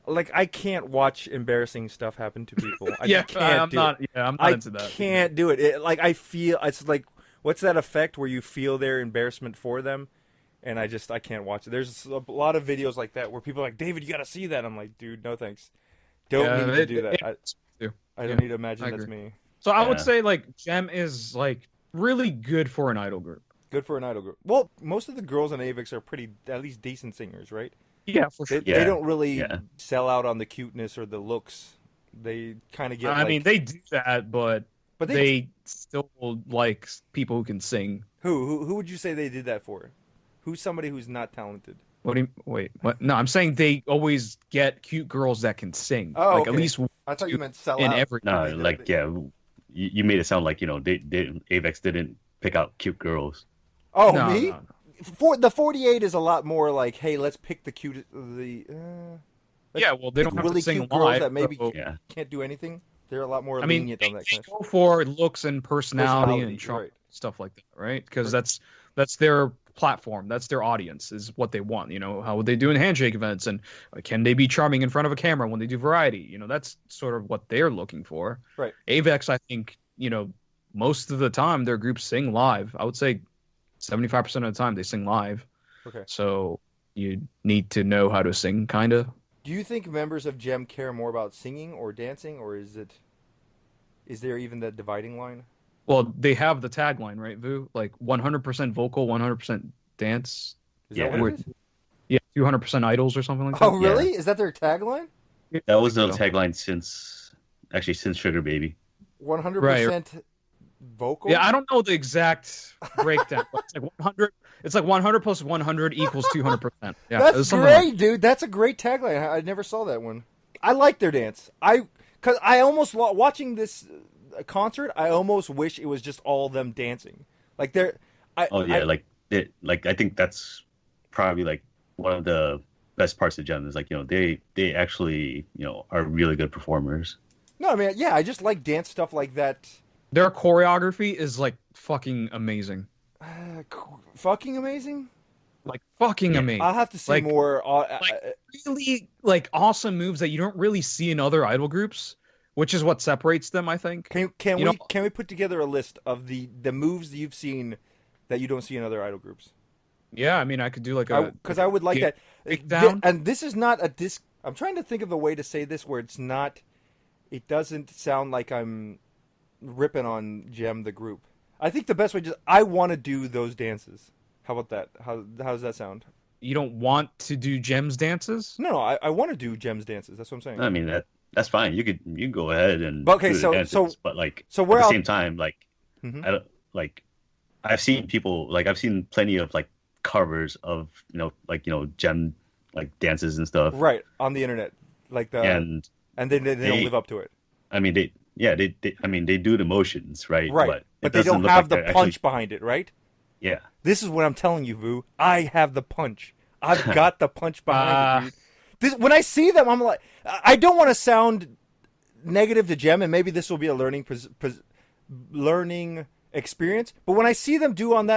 like, I can't watch embarrassing stuff happen to people. I'm not into that. I can't do it. I feel it's like, what's that effect where you feel their embarrassment for them? And I can't watch it. There's a lot of videos like that where people are like, David, you got to see that. I'm like, dude, no thanks. Don't need to do that. I don't need to imagine that's me. So I would say, like, Gem is, like, really good for an idol group. Good for an idol group. Well, most of the girls in AVIX are pretty, at least decent singers, right? Yeah, for sure. They don't really sell out on the cuteness or the looks. They kind of get. I mean, they do that, but they still like people who can sing. Who would you say they did that for? Who's somebody who's not talented? Wait, what? No, I'm saying they always get cute girls that can sing. Oh, like, at least I thought you meant sell in out. every. No, like you made it sound like AVEX didn't pick out cute girls. Oh, no, me? No. For the 48 is a lot more like, hey, let's pick the cute yeah, well, they don't have really to sing cute live, girls that maybe so, can't do anything. They're a lot more lenient on that kind of stuff. Go for looks and personality and charm, stuff like that, right? Because that's their platform, that's their audience, is what they want. How would they do in handshake events, and can they be charming in front of a camera when they do variety? That's sort of what they're looking for. Right. AVEX, I think, most of the time their groups sing live. I would say 75% of the time they sing live. Okay. So you need to know how to sing, kind of. Do you think members of Gem care more about singing or dancing, or is there even that dividing line? Well, they have the tagline, right, Vu? Like 100% vocal, 100% dance. Is that what it is? Yeah, 200% idols or something like that. Oh, really? Yeah. Is that their tagline? That was the tagline since Sugar Baby. 100% right. vocal? Yeah, I don't know the exact breakdown. But it's like 100. It's like 100 plus 100 equals 200%. Yeah, that's great, dude. That's a great tagline. I never saw that one. I like their dance. Because I almost watching this concert, I almost wish it was just all them dancing. Like I think that's probably like one of the best parts of Gem is like, they actually, are really good performers. No, I mean, yeah, I just like dance stuff like that. Their choreography is like fucking amazing. Fucking amazing? Like fucking amazing. I'll have to see more. Really like awesome moves that you don't really see in other idol groups, which is what separates them, I think. Can we put together a list of the moves that you've seen that you don't see in other idol groups? Yeah, I mean, I could do like because I would like that. And this is not a disc. I'm trying to think of a way to say this where it's not. It doesn't sound like I'm ripping on Gem the group. I think the best way I want to do those dances. How about that? How does that sound? You don't want to do Gem's dances? No, I want to do Gem's dances. That's what I'm saying. I mean that's fine. You can go ahead and okay. Do the dances, but like at the same time, like I don't like. I've seen people I've seen plenty of like covers of Gem like dances and stuff. Right on the internet, like and then they don't live up to it. I mean they do the motions, right? Right, but they don't have the punch behind it, right? Yeah. This is what I'm telling you, Vu. I have the punch. I've got the punch behind it, dude. When I see them, I'm like, I don't want to sound negative to Gem, and maybe this will be a learning experience. But when I see them do it on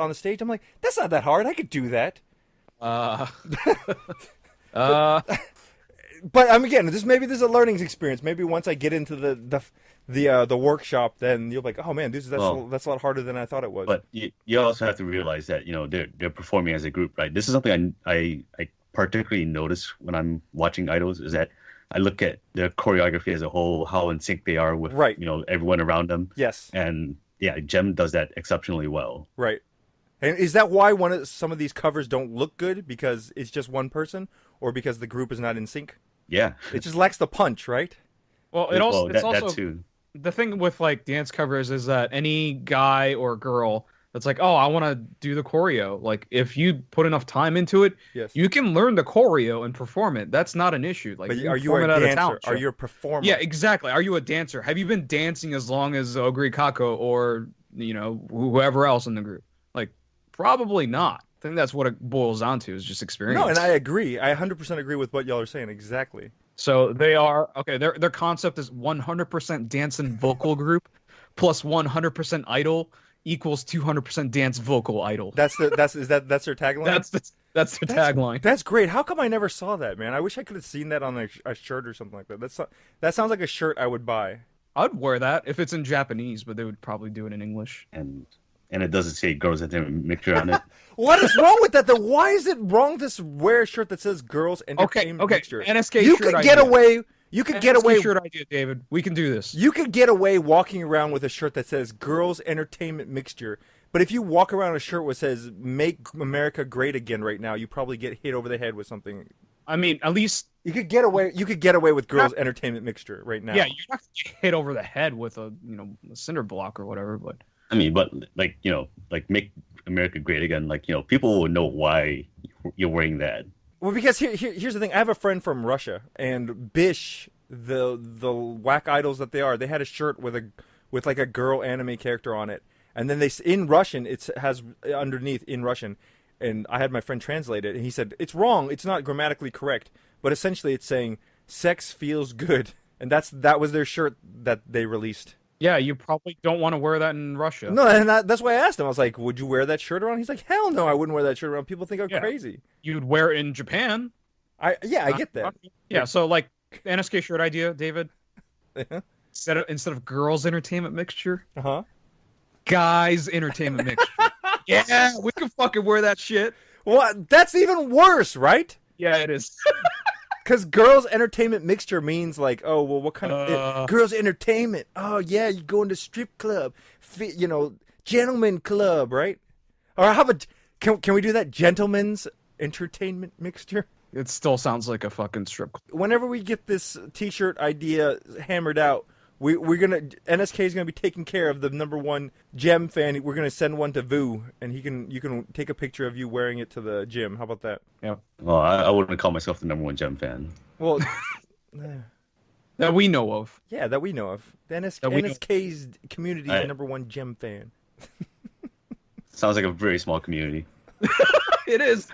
the stage, I'm like, that's not that hard. I could do that. But again, maybe this is a learning experience. Maybe once I get into the workshop, then you'll be like, oh man, Well, that's a lot harder than I thought it was. but you also have to realize that they're performing as a group, right? This is something I particularly notice when I'm watching idols is that I look at their choreography as a whole, how in sync they are with Right. everyone around them, Yes. and yeah, Jem does that exceptionally well. Right. And is that why some of these covers don't look good because it's just one person, or because the group is not in sync? Yeah, It just lacks the punch, right? Well, it also well it's that also too. the thing with like dance covers is that any guy or girl that's like, oh, I want to do the choreo. Like, if you put enough time into it, Yes. you can learn the choreo and perform it. That's not an issue. Like, But you are can you perform a it at a dancer? talent Are show. you a performer? Yeah, exactly. Are you a dancer? Have you been dancing as long as Ogre Kako or whoever else in the group? Like, probably not. I think that's what it boils down to is just experience. No, and I agree. I 100% agree with what y'all are saying. Exactly. So they are okay. Their concept is 100% dance and vocal group plus 100% idol equals 200% dance vocal idol. That's their tagline. That's their tagline. That's great. How come I never saw that, man? I wish I could have seen that on a shirt or something like that. That sounds like a shirt I would buy. I'd wear that if it's in Japanese, but they would probably do it in English. And it doesn't say girls entertainment mixture on it. What is wrong with that? Why is it wrong to wear a shirt that says girls entertainment mixture? NSK You shirt could get idea. away. You could get NSK away. shirt idea, David. We can do this. You could get away walking around with a shirt that says girls entertainment mixture. But if you walk around with a shirt that says "Make America Great Again" right now, you probably get hit over the head with something. I mean, at least You could get away. You could get away with girls entertainment mixture right now. yeah, you're not gonna get hit over the head with a a cinder block or whatever. But I mean, but like make America great again. Like people will know why you're wearing that. Well, because here's the thing. I have a friend from Russia, and Bish, the whack idols that they are, they had a shirt with like a girl anime character on it, and then in Russian it has underneath in Russian, and I had my friend translate it, and he said it's wrong. It's not grammatically correct, but essentially it's saying sex feels good, and that was their shirt that they released. yeah, you probably don't want to wear that in Russia. No, and that's why I asked him. I was like, "Would you wear that shirt around?" He's like, "Hell no, I wouldn't wear that shirt around. People think I'm Yeah. crazy." You'd wear it in Japan. I get that. Yeah, so like the NSK shirt idea, David. Instead of girls entertainment mixture, Uh-huh. guys entertainment mixture. Yeah, we can fucking wear that shit. Well, that's even worse, right? Yeah, it is. Because girls' entertainment mixture means like, oh, well, what kind of girls' entertainment? Oh, yeah, you go into strip club, gentleman club, right? Or how about can we do that? Gentleman's entertainment mixture. It still sounds like a fucking strip club. Whenever we get this T-shirt idea hammered out, we're gonna NSK is gonna be taking care of the #1 Gem fan. We're gonna send one to Vu, and you can take a picture of you wearing it to the gym. How about that? Yeah, Well, I wouldn't call myself the #1 Gem fan. Well. that we know of. Yeah, that we know of. The That we know. NSK's community is #1 Gem fan. Sounds like a very small community. It is.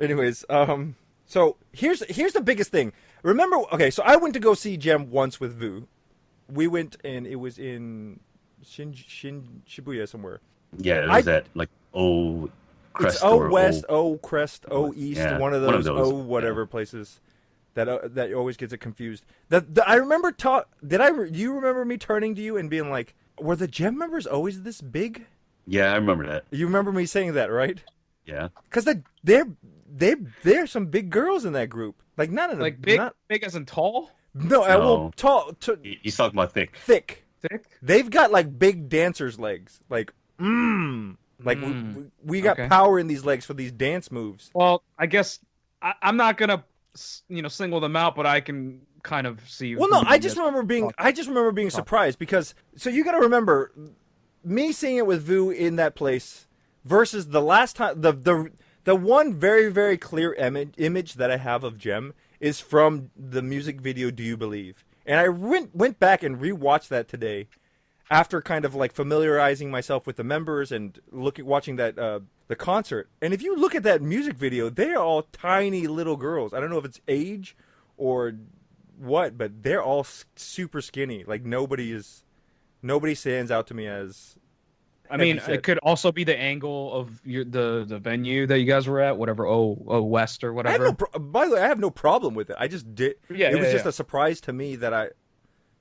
Anyways, so here's the biggest thing. Remember, okay, so I went to go see Gem once with Vu. We went, and it was in Shibuya somewhere. Yeah, it was at like O Crest It's O or West, O Crest, O East, Yeah, one of those O whatever places that always gets it confused. I remember you remember me turning to you and being like, were the Gem members always this big? Yeah, I remember that. You remember me saying that, right? Yeah. Because there's some big girls in that group. Like big as in tall, No, well, tall, He's talking about thick. thick. thick. They've got like big dancers' legs. Like, we got Okay. power in these legs for these dance moves. Well, I guess I'm not gonna single them out, but I can kind of see. Well, no, who I this- just remember being surprised because you got to remember me seeing it with Vu in that place versus the last time the one very very clear image that I have of Gem is from the music video "Do You Believe," and I went back and rewatched that today after kind of like familiarizing myself with the members and watching that the concert. And if you look at that music video, they're all tiny little girls. I don't know if it's age or what, but they're all super skinny. Like nobody stands out to me as I mean, set. it could also be the angle of the venue that you guys were at, whatever, West or whatever. By the way, I have no problem with it. I just did. Yeah, it was yeah, just yeah. a surprise to me that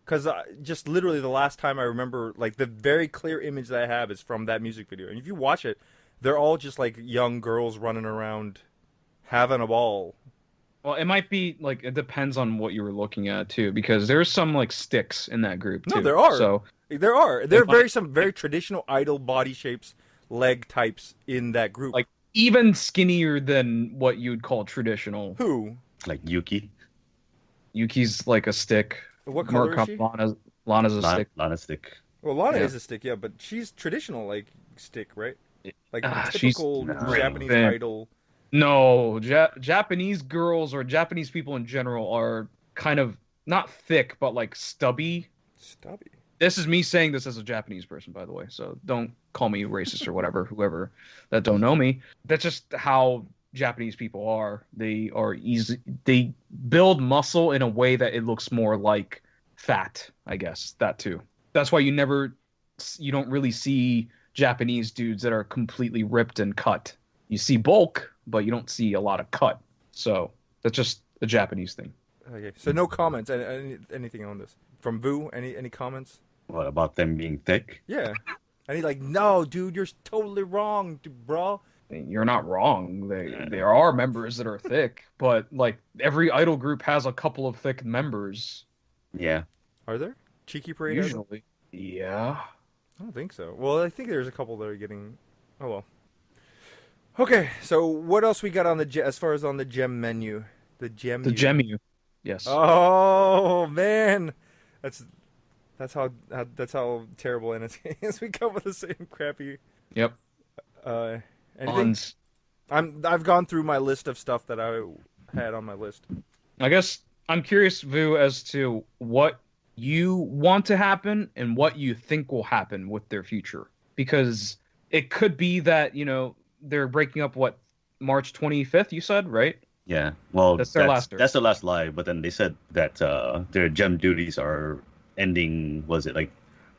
because just literally the last time I remember, like the very clear image that I have is from that music video. And if you watch it, they're all just like young girls running around having a ball. Well, it might be like it depends on what you were looking at too, because there's some like sticks in that group too. No, there are. So There are. There might- are some very traditional idol body shapes, leg types in that group. like even skinnier than what you'd call traditional. Who? Like Yuki. Yuki's like a stick. What color is she? Lana's a stick. Lana stick. Well, Lana Yeah. is a stick, yeah, but she's traditional, like stick, right? Like she's typical not Japanese thin. idol. No, Japanese girls or Japanese people in general are kind of not thick, but like stubby. Stubby. This is me saying this as a Japanese person, by the way, so don't call me racist or whatever, whoever that don't know me. That's just how Japanese people are. They are easy. They build muscle in a way that it looks more like fat, I guess. That too. That's why you don't really see Japanese dudes that are completely ripped and cut. You see bulk, but you don't see a lot of cut. So that's just a Japanese thing. Okay, so no comments. Anything on this from Vu? Any comments? What about them being thick? Yeah. No, dude, you're totally wrong, bro. You're not wrong. There are members that are thick, but like every idol group has a couple of thick members. Yeah. Are there? Cheeky Parade has them? Usually. Yeah. I don't think so. Well, I think there's a couple that are getting. Oh well. Okay, so what else we got on as far as on the gem menu? The Gemu. Yes. Oh man, that's how terrible NSK is. We come with the same crappy. Yep. Anything? I've gone through my list of stuff that I had on my list. I guess I'm curious, Vu, as to what you want to happen and what you think will happen with their future. Because it could be that, they're breaking up, March 25th, you said, right? Yeah. Well, That's their last. That's the last live, but then they said that their gem duties are ending, was it like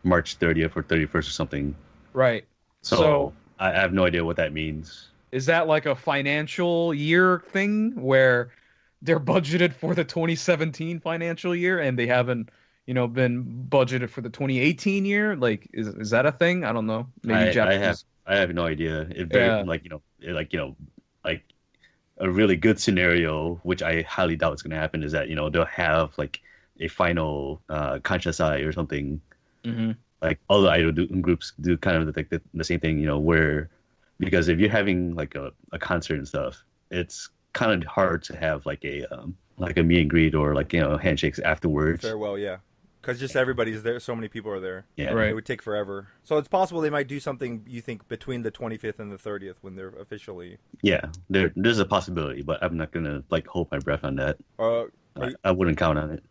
March 30th or 31st or something? Right. So I have no idea what that means. Is that like a financial year thing where they're budgeted for the 2017 financial year and they haven't, been budgeted for the 2018 year? Like, is that a thing? I don't know. Maybe Japanese. I have no idea. If they're like a really good scenario, which I highly doubt is going to happen, is that they'll have like a final Kanshasai or something. Mm-hmm. Like all the idol groups do kind of like the same thing, where because if you're having like a concert and stuff, it's kind of hard to have like a meet and greet or like handshakes afterwards. Farewell, yeah. Because just everybody's there. So many people are there. Yeah, Right. It would take forever. So it's possible they might do something, you think, between the 25th and the 30th when they're officially... Yeah, there's a possibility, but I'm not going to like hold my breath on that. Are I wouldn't count on it.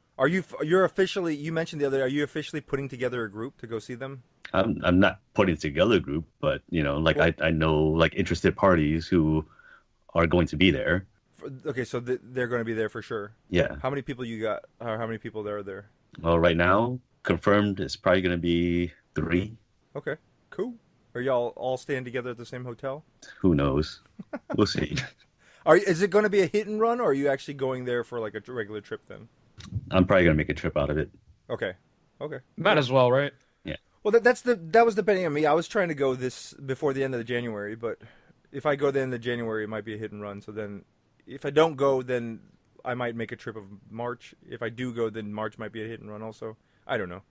you're officially... You mentioned the other... Are you officially putting together a group to go see them? I'm not putting together a group, but I know like interested parties who are going to be there. Okay, so they're going to be there for sure. Yeah. How many people you got? Or how many people there are there? Well, right now confirmed it's probably going to be 3. Okay, cool. Are y'all all staying together at the same hotel? Who knows? We'll see. Is it going to be a hit and run, or are you actually going there for like a regular trip then? I'm probably going to make a trip out of it. Okay. Might as well, right? Well, that was depending on me. I was trying to go this before the end of January, but if I go the end of January, it might be a hit and run. So then, if I don't go, then I might make a trip of March. If I do go, then March might be a hit and run also. I don't know.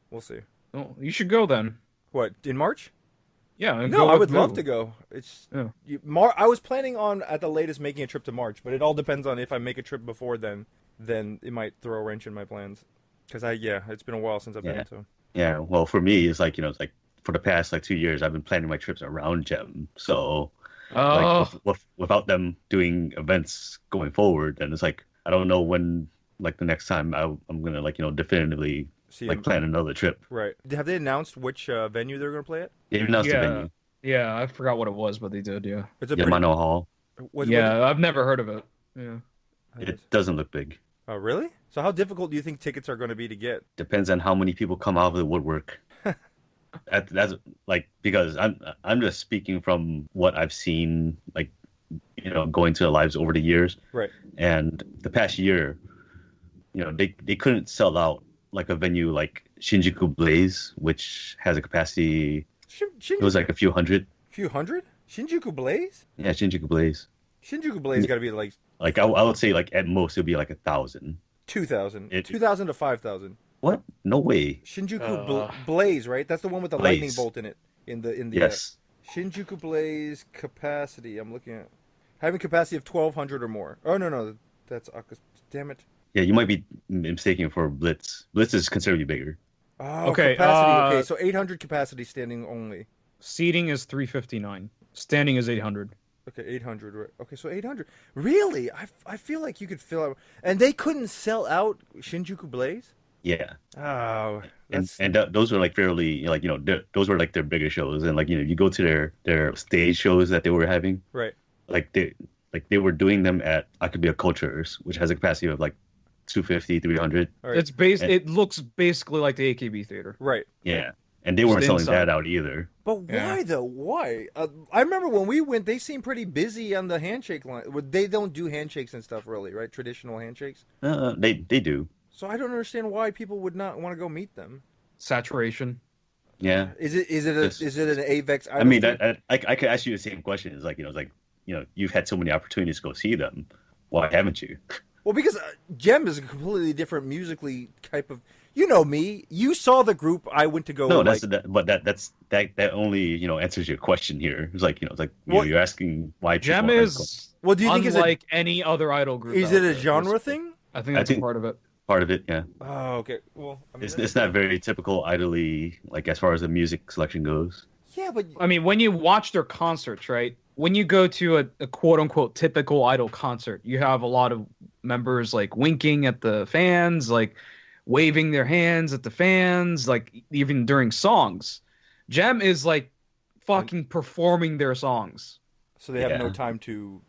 We'll see. Well, you should go then. What, in March? Yeah. And No, go I with would Vu. love to go. It's Yeah. I was planning on at the latest making a trip to March, but it all depends on if I make a trip before then it might throw a wrench in my plans. Because it's been a while since I've been. So Yeah. Well, for me, it's like it's like for the past like 2 years, I've been planning my trips around Gem. So Oh, like without them doing events going forward, then it's like I don't know when like the next time I'm gonna like definitively see, like plan another trip. right? Have they announced which venue they're going to play at? They announced the Yeah. venue, yeah. I forgot what it was, but they did. Yeah. It's a Yamano Hall. Yeah. I've never heard of it. Yeah. It doesn't look big. Oh, really? So how difficult do you think tickets are going to be to get? Depends on how many people come out of the woodwork. That's like because I'm just speaking from what I've seen, like going to the lives over the years, Right. and the past year, they couldn't sell out like a venue like Shinjuku Blaze, which has a capacity. It was like a few hundred. Few hundred? Shinjuku Blaze? Yeah, Shinjuku Blaze. Shinjuku Blaze got to be like Like I would say like at most it'd be like 1,000. 2,000. 2,000 to 5,000. What? No way. Shinjuku Blaze, right? That's the one with the Blaze. lightning bolt in it. In the Yes. Shinjuku Blaze capacity. I'm looking at having capacity of 1,200 or more. Oh no, that's damn it. Yeah, you might be mistaken for Blitz. Blitz is considerably bigger. Oh, Okay, capacity. Okay, so 800 capacity standing only. Seating is 359. Standing is 800. Okay, 800. Right. Okay, so 800. Really? I feel like you could fill out. And they couldn't sell out Shinjuku Blaze? Yeah. Oh, Those were like fairly those were like their bigger shows, and like you go to their stage shows that they were having, right? Like they were doing them at Akabia Cultures, which has a capacity of like 250, 300. Right. It looks basically like the AKB theater. Right. Yeah. And they weren't selling inside. that out either. But why though? Why? I remember when we went, they seemed pretty busy on the handshake line. They don't do handshakes and stuff, really, right? Traditional handshakes. They do. So I don't understand why people would not want to go meet them. Saturation. Yeah. Is it an AVEX? I mean, I could ask you the same question. It's like you've had so many opportunities to go see them. Why haven't you? Well, because Gem is a completely different musically type of. You know me. You saw the group I went to go. No, that only answers your question here. It's like you're asking why Gem people is do you think unlike any other idol group. Is it a genre thing? I think that's part of it. Part of it, yeah. Oh, okay. Well, I mean, it's not very typical idly, like as far as the music selection goes. Yeah, but I mean, when you watch their concerts, right? When you go to a quote unquote typical idol concert, you have a lot of members like winking at the fans, like waving their hands at the fans, like even during songs. Gem is like fucking performing their songs. So they have no time to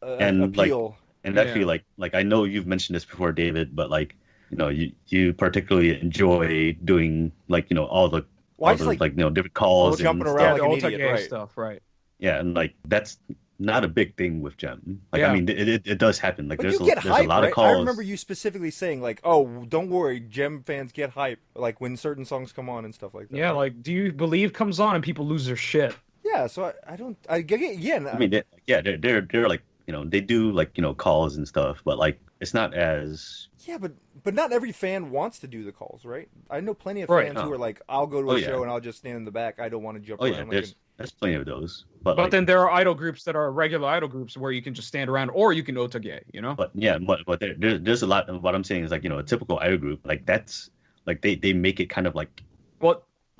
and appeal. And actually, like I know you've mentioned this before, David, but like you particularly enjoy doing all the different calls, jumping and around stuff. like an idiot, right? Stuff, right? Yeah, and like that's not a big thing with Gem. Like I mean, it does happen. Like but there's there's a lot of calls. I remember you specifically saying like, "Oh, don't worry, Gem fans get hype." Like when certain songs come on and stuff like that. Yeah, like "Do You Believe" comes on and people lose their shit. Yeah, so I get again. I mean, they're like they do like calls and stuff, but like it's not as but not every fan wants to do the calls, right? I know plenty of fans who are like, I'll go to a show and I'll just stand in the back. I don't want to jump around. There's plenty of those. But like, then there are idol groups that are regular idol groups where you can just stand around or you can otage, But yeah, but there's a lot of what I'm saying is like a typical idol group like that's like they make it kind of like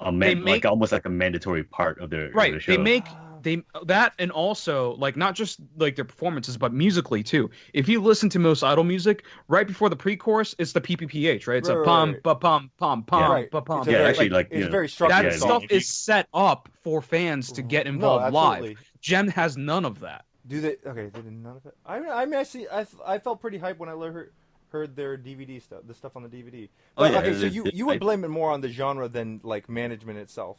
like almost like a mandatory part of their right. Of their show. They make that, and also like not just like their performances but musically too. If you listen to most idol music, right before the pre-chorus it's the PPPH, right? It's a pom pom pom pom pom. Yeah, actually like it's very structured. That stuff is set up for fans to get involved live. Gem has none of that. Do they? Okay, they did none of it. I mean, I felt pretty hyped when I heard their DVD stuff, the stuff on the DVD. But, so you would blame it more on the genre than like management itself,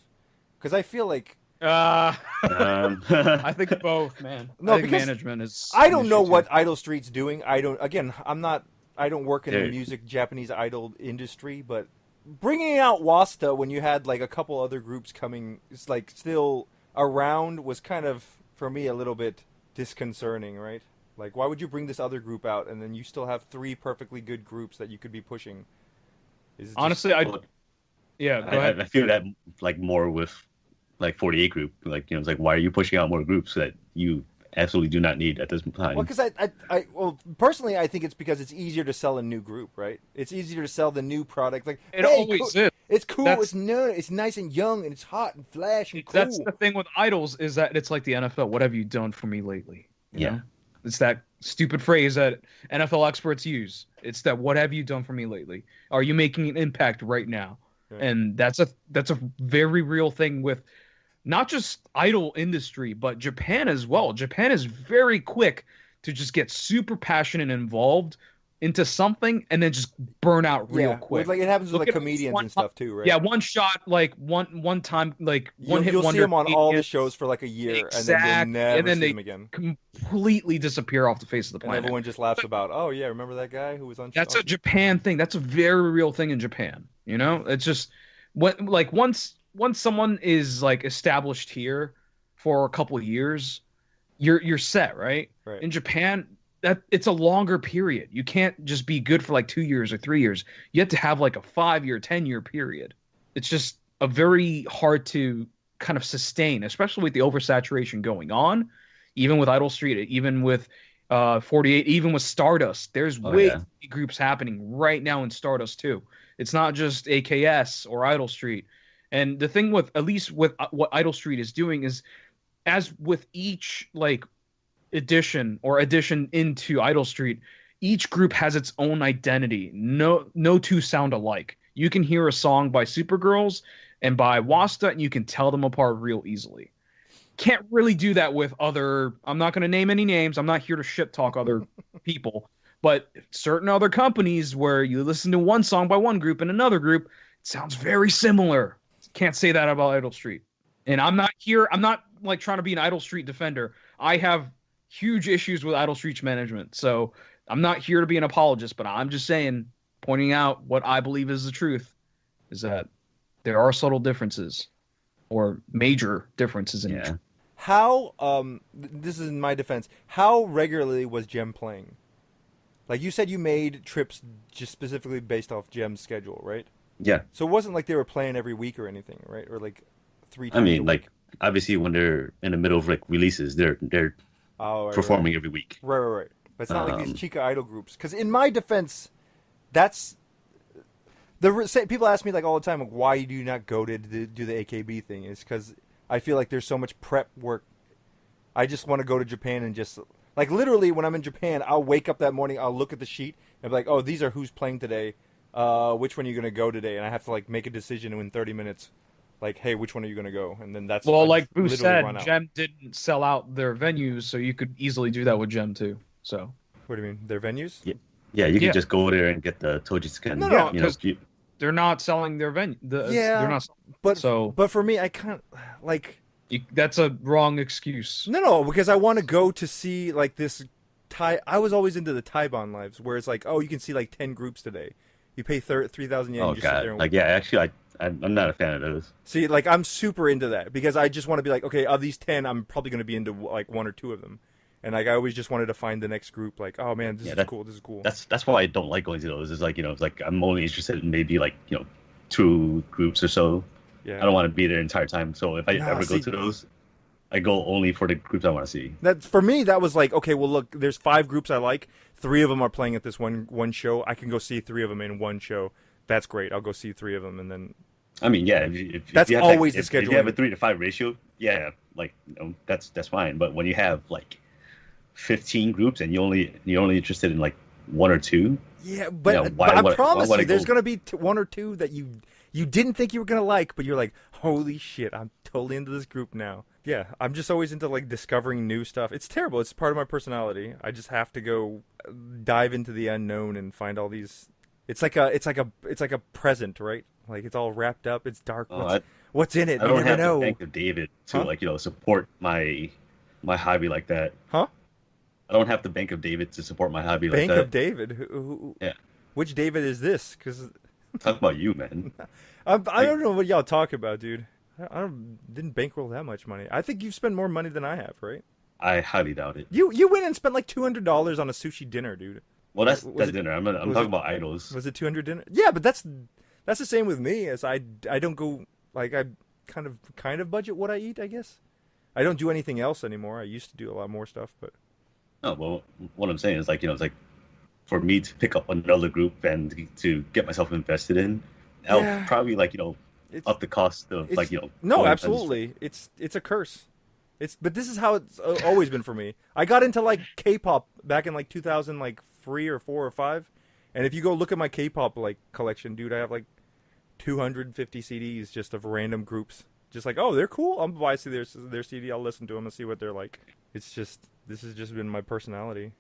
because I feel like. I think both, man. No, I think management is. I don't know what Idol Street's doing. I don't work in the music Japanese idol industry, but bringing out wa-suta when you had like a couple other groups coming, it's like still around, was kind of for me a little bit disconcerting, right? Like, why would you bring this other group out and then you still have three perfectly good groups that you could be pushing? Honestly, go ahead. I feel that like more with like 48 group, like it's like, why are you pushing out more groups that you absolutely do not need at this time? Well, because well, personally, I think it's because it's easier to sell a new group, right? It's easier to sell the new product. Like it always is. It's cool. It's nice and young, and it's hot and flash and cool. That's the thing with idols, is that it's like the NFL. What have you done for me lately? You know? It's that stupid phrase that NFL experts use. It's that, what have you done for me lately? Are you making an impact right now? Okay. And that's a very real thing with not just idol industry, but Japan as well. Japan is very quick to just get super passionate and involved into something and then just burn out real Yeah, quick. like it happens with Look like at this comedians one and stuff too, right? Yeah, one shot, like one time, like one hit You'll see wonder them on all the comedians. shows for like a year, and then you'll Exactly. And never then see they them again. completely disappear off the face of the And planet. everyone just laughs about, oh yeah, remember that guy who was on? That's a Japan thing. That's a very real thing in Japan. You know, it's just when like once someone is like established here for a couple of years, you're set, right? Right. In Japan, that it's a longer period. You can't just be good for like 2 years or 3 years. You have to have like a 5 year, 10 year period. It's just a very hard to kind of sustain, especially with the oversaturation going on, even with Idol Street, even with 48, even with Stardust. There's way too many groups happening right now in Stardust too. It's not just AKS or Idol Street. And the thing with, at least with what Idol Street is doing, is as with each like addition into Idol Street, each group has its own identity. No two sound alike. You can hear a song by Supergirls and by wa-suta, and you can tell them apart real easily. Can't really do that with other. I'm not going to name any names. I'm not here to shit talk other people, but certain other companies where you listen to one song by one group and another group, it sounds very similar. Can't say that about Idol Street. And I'm not here. I'm not like trying to be an Idol Street defender. I have huge issues with Idol Street's management, so I'm not here to be an apologist. But I'm just saying, pointing out what I believe is the truth, is that there are subtle differences or major differences in each. How this is in my defense, how regularly was Gem playing? Like you said, you made trips just specifically based off Gem's schedule, right? Yeah. So it wasn't like they were playing every week or anything, right? Or like 3 times I mean, a like week. obviously when they're in the middle of like releases, they're Right, performing every week. Right. But it's not like these Chica Idol groups. Because in my defense, that's people ask me like all the time, like, why do you not go to do the AKB thing? Is because I feel like there's so much prep work. I just want to go to Japan and just like literally when I'm in Japan, I'll wake up that morning, I'll look at the sheet and be like, oh, these are who's playing today. Which one are you gonna go today? And I have to like make a decision in 30 minutes. Like, hey, which one are you gonna go? And then that's well, like Boo said, Gem didn't sell out their venues, so you could easily do that with Gem too. So what do you mean, their venues? Yeah, you can just go there and get the Tojitsuken. No, because they're not selling their venue. They're not. But for me, I can't like. That's a wrong excuse. No, because I want to go to see like this I was always into the Taiban lives, where it's like, oh, you can see like 10 groups today. You pay 3,000 yen. Oh you just sit god, there and like yeah, actually, I'm not a fan of those. see, like I'm super into that because I just want to be like, okay, of these 10, I'm probably going to be into like 1 or 2 of them, and like I always just wanted to find the next group. Like, oh man, this is cool. This is cool. That's why I don't like going to those. It's like it's like I'm only interested in maybe like 2 groups or so. Yeah. I don't want to be there the entire time. So if I ever go to those, I go only for the groups I want to see. That for me, that was like, okay, well, look, there's 5 groups I like. 3 of them are playing at this one show. I can go see 3 of them in one show. That's great. I'll go see 3 of them, and then. I mean, yeah. If that's you have always the if schedule. If you have a 3-to-5 ratio, yeah, like that's fine. But when you have like 15 groups and you're only interested in like 1 or 2. Yeah, but I promise you, there's going to be 1 or 2 that you didn't think you were going to like, but you're like, holy shit, I'm totally into this group now. Yeah, I'm just always into like discovering new stuff. It's terrible. It's part of my personality. I just have to go dive into the unknown and find all these. It's like a present, right? Like it's all wrapped up. It's dark. What's in it? I don't you never have know. the Bank of David to support my hobby like that. Huh? I don't have the Bank of David to support my hobby like that. Bank of David? Who, yeah. Which David is this? Because talk about you, man. I don't know what y'all talk about, dude. I didn't bankroll that much money. I think you've spent more money than I have, right? I highly doubt it. You went and spent like $200 on a sushi dinner, dude. Well, that's dinner. I'm talking about idols. Was it 200 dinner? Yeah, but that's the same with me. As I don't go like I kind of budget what I eat. I guess I don't do anything else anymore. I used to do a lot more stuff, but. Oh well, what I'm saying is like it's like for me to pick up another group and to get myself invested in, I'll probably like up the cost of like No, absolutely. It's a curse. But this is how it's always been for me. I got into like K-pop back in like 2003 or 4 or 5, and if you go look at my K-pop like collection, dude, I have like 250 CDs just of random groups. Just like, oh, they're cool. I'm gonna buy their CD. I'll listen to them and see what they're like. It's just this has just been my personality.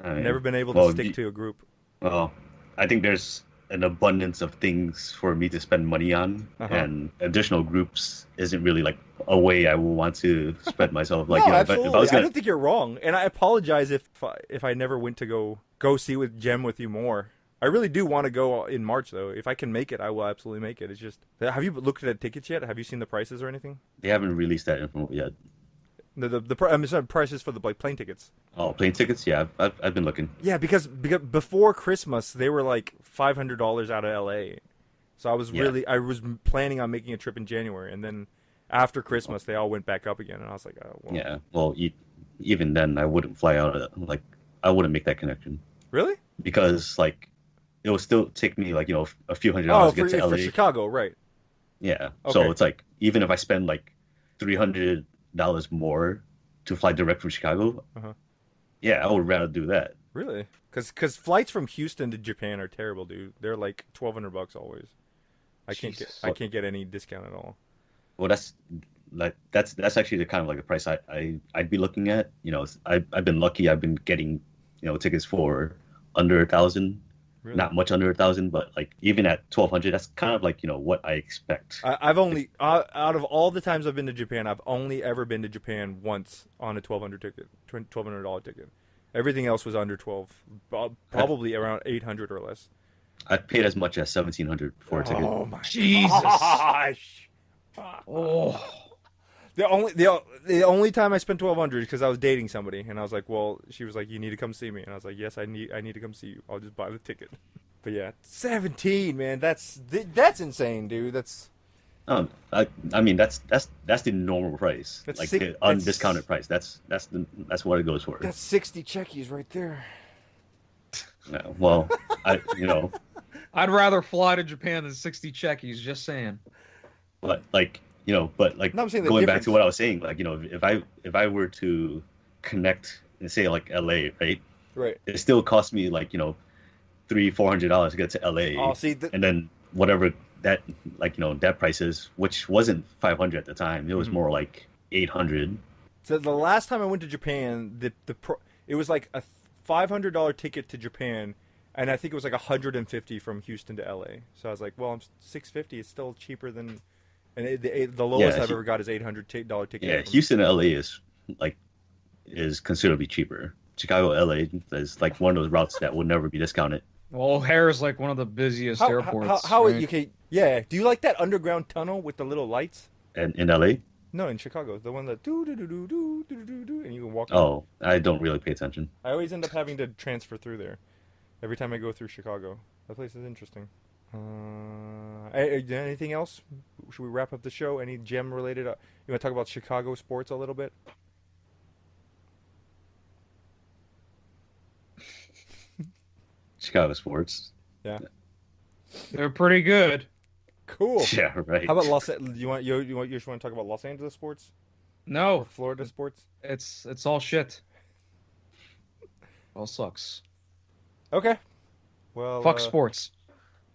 I've never been able to stick to a group. Well, I think there's an abundance of things for me to spend money on, Uh-huh. and additional groups isn't really like a way I would want to spread myself. Like, No, if I absolutely. was I gonna, don't think you're wrong, and I apologize if I never went to go see with Jem with you more. I really do want to go in March though. If I can make it, I will absolutely make it. It's just, have you looked at tickets yet? Have you seen the prices or anything? they haven't released that info yet. I'm sorry, prices for the like plane tickets. Oh, plane tickets? Yeah, I've been looking. Yeah, because before Christmas they were like $500 out of LA. So Yeah, I was planning on making a trip in January, and then after Christmas they all went back up again, and I was like, oh well. yeah. Well, even then, I wouldn't fly out. Like, I wouldn't make that connection Really? because like it will still take me like a few hundred Oh, dollars to get to for LA. Chicago, right? Yeah, Okay. so it's like even if I spend like $300 more to fly direct from Chicago, Uh-huh. yeah, I would rather do that. Really? Because flights from Houston to Japan are terrible, dude. They're like $1,200 always. Jesus. I can't get any discount at all. Well, that's actually the kind of like the price I'd be looking at. I've been lucky. I've been getting tickets for under 1,000, Really? not much under 1,000, but like even at 1,200, that's kind of like what I expect. I've only out of all the times I've been to Japan, I've only ever been to Japan once on a $1,200 ticket. Everything else was under 12, I've, probably around 800 or less. I've paid as much as 1,700 for a ticket. Oh my Jesus. gosh! Oh, The only time I spent 1,200 is because I was dating somebody, and I was like, well, she was like, you need to come see me, and I was like, yes, I need to come see you. I'll just buy the ticket. But yeah, 17, man, that's insane, dude. I mean that's the normal price, That's like sick. the undiscounted price. That's what it goes for. That's 60 checkies right there. Yeah, well, I I'd rather fly to Japan than 60 checkies. Just saying. but No, I'm saying the going back difference. to what I was saying, like if I were to connect and say like LA, right, Right. it still cost me like $300-400 to get to LA, Oh, see, and then whatever that that price is, which wasn't 500 at the time, it was Mhm. more like 800. So the last time I went to Japan, it was like a $500 ticket to Japan, and I think it was like 150 from Houston to LA. So I was like, well, I'm 650. It's still cheaper than, and the lowest Yeah, I've ever got is $800 ticket. yeah, From, Houston to LA like is considerably cheaper. Chicago LA is like one of those routes that would never be discounted. Well, O'Hare is like one of the busiest airports. how right? you can yeah? Do you like that underground tunnel with the little lights? And in LA, No, in Chicago, the one that do do do do do do do do, and you can walk. oh, I don't really pay attention. I always end up having to transfer through there every time I go through Chicago. That place is interesting. Anything else? Should we wrap up the show? Any gem related? You want to talk about Chicago sports a little bit? Chicago sports. Yeah. They're pretty good. Cool. Yeah, right. How about you just want to talk about Los Angeles sports or No, Florida sports? it's all shit. All sucks. Okay. Well, Fuck sports.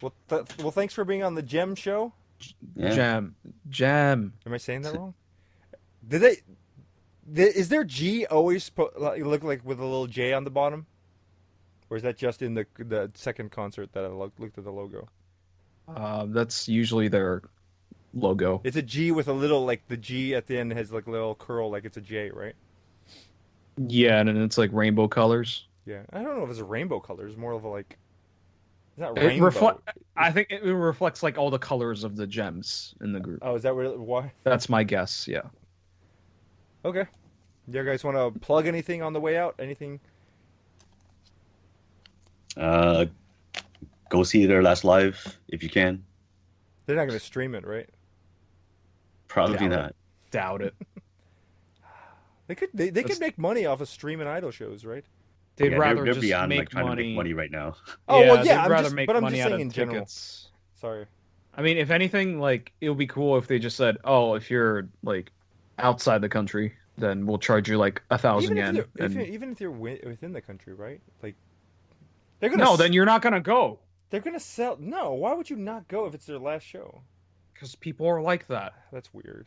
well, thanks for being on the Gem Show. Yeah. Jam. Am I saying that wrong? Did they? Is their G always look like with a little J on the bottom, or is that just in the second concert that I looked at the logo? That's usually their logo. It's a G with a little like the G at the end has like a little curl like it's a J, right? Yeah, and then it's like rainbow colors. Yeah, I don't know if it's a rainbow color. It's more of a like. It's not It rainbow. I think it reflects like all the colors of the gems in the group. Oh, is that why? That's my guess. Yeah. Okay. You guys want to plug anything on the way out? Anything? Go see their last live if you can. They're not going to stream it, right? Probably Doubt it. not. Doubt it. They could. They could make money off of streaming idol shows, right? They'd Yeah, rather they're just beyond like make trying to money. make money right now. Oh well, yeah. they'd I'm rather just, make but I'm money just out saying of in general. tickets. Sorry. I mean, if anything, like it would be cool if they just said, "Oh, if you're like outside the country, then we'll charge you like 1,000 yen." Even if you're within the country, right? Like they're gonna. No, then you're not gonna go they're gonna sell. No, why would you not go if it's their last show? because people are like that. That's weird.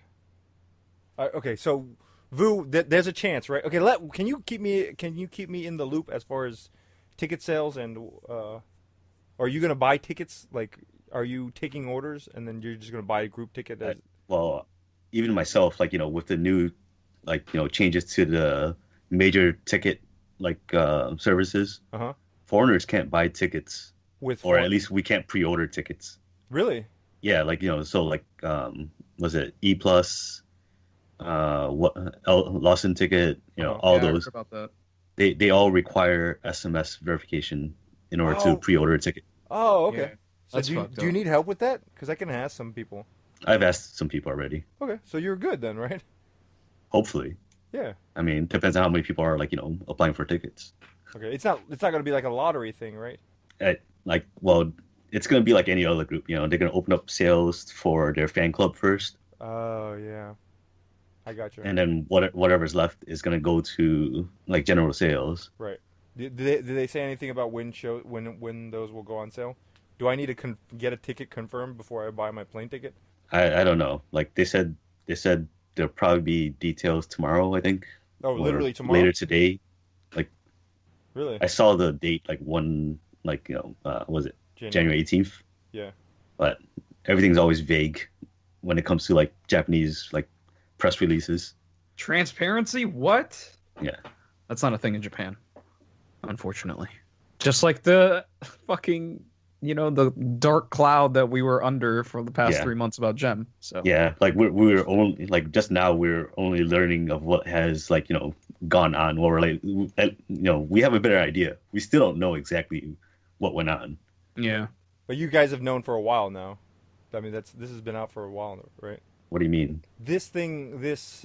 Okay, so Vu, there's a chance, right? Okay, can you keep me in the loop as far as ticket sales and are you gonna buy tickets? Like, are you taking orders and then you're just gonna buy a group ticket? Well, even myself, like with the new, like changes to the major ticket like services, Uh-huh. foreigners can't buy tickets, With or at least we can't pre-order tickets. Really? Yeah, like so like was it E Plus, what Lawson Ticket, all Yeah, I heard those. about that. They all require SMS verification in order to Oh. pre-order a ticket. Oh, okay. Yeah, So that's do you, fucked do you up. need help with that? Because I can ask some people. I've asked some people already. Okay, so you're good then, right? Hopefully, Yeah. I mean, depends on how many people are like applying for tickets. Okay, it's not gonna be like a lottery thing, right? Like, well, it's gonna be like any other group. They're gonna open up sales for their fan club first, Oh yeah, I got you. and then whatever's left is gonna go to like general sales. Right. Did they say anything about when those will go on sale? Do I need to get a ticket confirmed before I buy my plane ticket? I don't know. Like they said there'll probably be details tomorrow, I think. Oh, or literally tomorrow. later today. Really? I saw the date like was it January 18th? Yeah. But everything's always vague when it comes to like Japanese like press releases. Transparency? What? Yeah. That's not a thing in Japan, unfortunately. Just like the fucking, the dark cloud that we were under for the past Yeah. 3 months about Gem. So Yeah, like we're only like just now we're only learning of what has like gone on. What we're like, we have a better idea. We still don't know exactly what went on. yeah. But you guys have known for a while now. I mean, this has been out for a while, right? What do you mean? This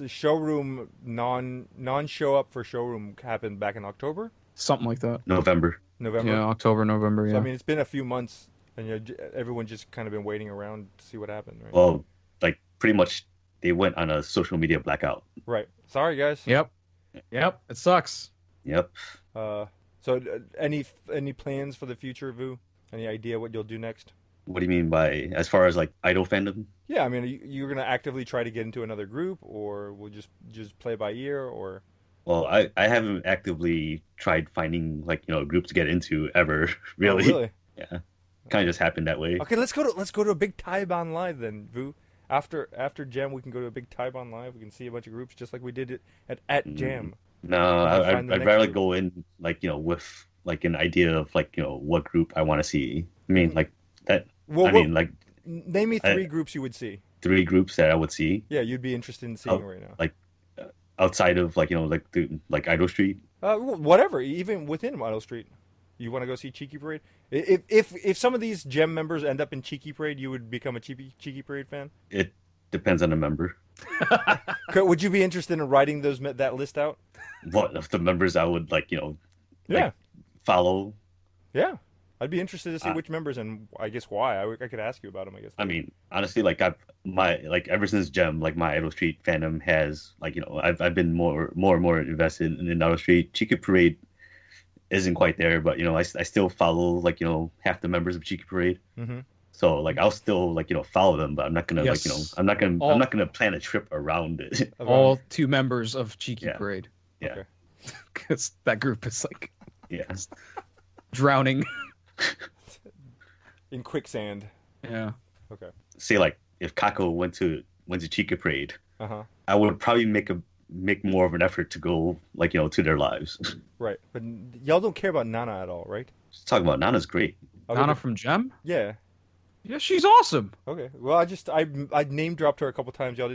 showroom non show up for showroom happened back in October, Something like that. November. November. Yeah, October, November, yeah. So I mean, it's been a few months, and everyone just kind of been waiting around to see what happened, right? Well, like pretty much they went on a social media blackout. Right. Sorry, guys. Yep. Yep. It sucks. Yep. So any plans for the future, Vu? Any idea what you'll do next? What do you mean by as far as like idol fandom? Yeah, I mean, you're gonna actively try to get into another group, or we'll just play by ear, or Well, I haven't actively tried finding like a group to get into ever. Really. Oh, really? Yeah. Kind of just happened that way. Okay, let's go to a big Taiban live then, Vu. After Jam, we can go to a big Taiban live. We can see a bunch of groups just like we did it at Jam. No, I'll I'd find the next rather group. go in like with like an idea of like what group I want to see. I mean like that. Well, I mean like name me three groups you would see. 3 groups that I would see Yeah, you'd be interested in seeing Oh, right now. like outside of like like Idol Street. Whatever, even within Idol Street. You want to go see Cheeky Parade? If some of these Gem members end up in Cheeky Parade, you would become a Cheeky Parade fan? It depends on the member. Would you be interested in writing that list out? What of the members I would like Yeah. follow. Yeah. I'd be interested to see Uh, which members and I guess why. I could ask you about them, I guess. I mean, honestly, like ever since Gem, like my Idol Street fandom has like I've been more and more invested in Idol Street. Cheeky Parade isn't quite there, but I still follow like half the members of Cheeky Parade. Mm-hmm. So like I'll still like follow them, but I'm not gonna Yes. I'm not gonna plan a trip around it. All 2 members of Cheeky Yeah. Parade. Yeah. Okay. Because that group is like Yeah. drowning. In quicksand. Yeah. Okay. Say like if Kako went to Cheeky Parade, Uh-huh. I would probably make more of an effort to go like to their lives. Right. But y'all don't care about Nana at all, right? Just talking about Nana's great. Okay, Nana but- from Gem? Yeah. Yeah, she's awesome. Okay. Well, I name dropped her a couple times. I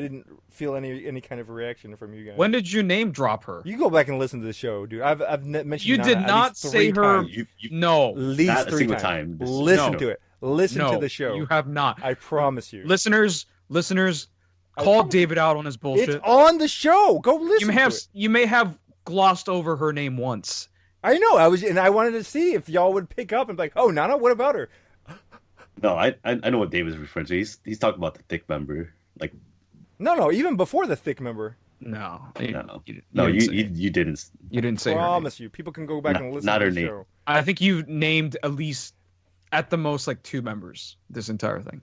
didn't feel any kind of reaction from you guys. When did you name drop her? You go back and listen to the show, dude. I've mentioned You Nana did at not least say 3 her- times. You No. At least Not a 3 single times. time. Listen No. to it. Listen No, to the show. you have not. I promise you. Listeners, I call promise David out on his It's bullshit. on the show. Go listen. To it. You may have glossed over her name once. I know. I wanted to see if y'all would pick up and be like, oh, Nana, what about her? No, I know what David's referring to. He's talking about the thick member. Like No, even before the thick member. No, no, you you didn't didn't. say- you didn't say her name. Promise you. People can go back and listen not to her the name. show. I think you named at least, at the most, like 2 members this entire thing,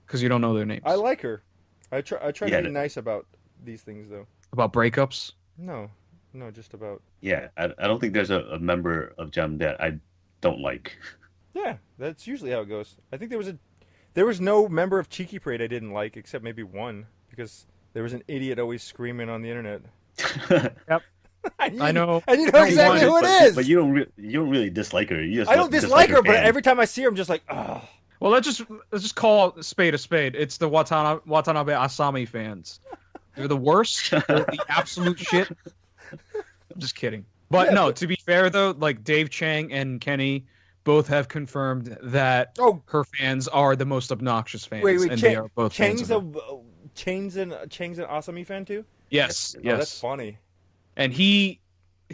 because you don't know their names. I like her. I try Yeah, to be nice about these things, though. About breakups. No, No, just about. Yeah, I don't think there's a member of Gem that I don't like. Yeah, that's usually how it goes. I think there was no member of Cheeky Parade I didn't like, except maybe one, because there was an idiot always screaming on the internet. Yep. I know. And you know exactly who it is. But you don't really dislike her. You just I don't dislike her, but fan. every time I see her, I'm just like, oh. Well, let's just call a spade a spade. It's the Watanabe Asami fans. They're the worst. They're the absolute shit. I'm just kidding. But Yeah, no, to be fair though, like Dave Chang and Kenny both have confirmed that her fans are the most obnoxious fans, and they are both Chang's fans of her. Chang's an Asami fan too? Yes, Oh, yes. that's funny. And he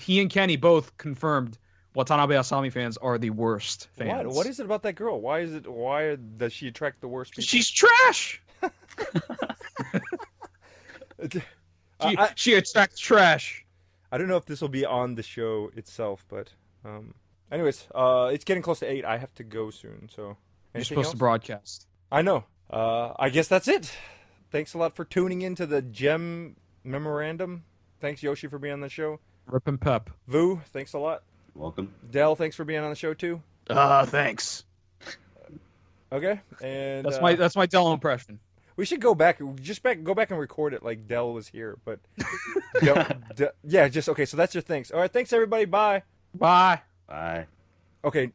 and Kenny both confirmed Watanabe Asami fans are the worst fans. What is it about that girl? Why does she attract the worst people? She's trash. She attracts trash. I don't know if this will be on the show itself, but anyways, it's getting close to 8. I have to go soon, so You're anything supposed else? to broadcast. I know. I guess that's it. Thanks a lot for tuning in to the Gem Memorandum. Thanks, Yoshi, for being on the show. Rip and pep. Vu, thanks a lot. Welcome. Del, thanks for being on the show too. Thanks. Okay, and That's my Del impression. we should go back and record it like Del was here, but yeah, just okay. So that's your thanks. All right, thanks everybody. Bye. Bye. Bye. Okay,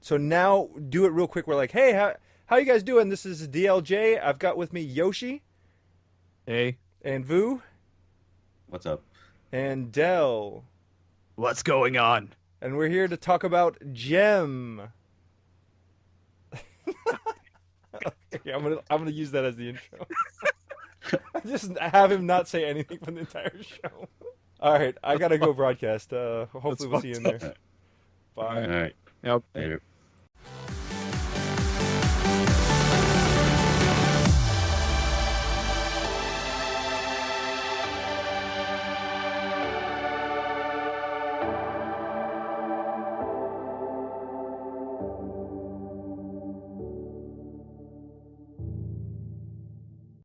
so now do it real quick. We're like, hey, how you guys doing? This is DLJ. I've got with me Yoshi Hey. and Vu What's up? and Del, What's going on? and we're here to talk about Gem. Okay, I'm gonna use that as the intro. Just have him not say anything for the entire show. All right, I gotta go broadcast. Hopefully we'll see you in there. Bye. All right. Yep. Later.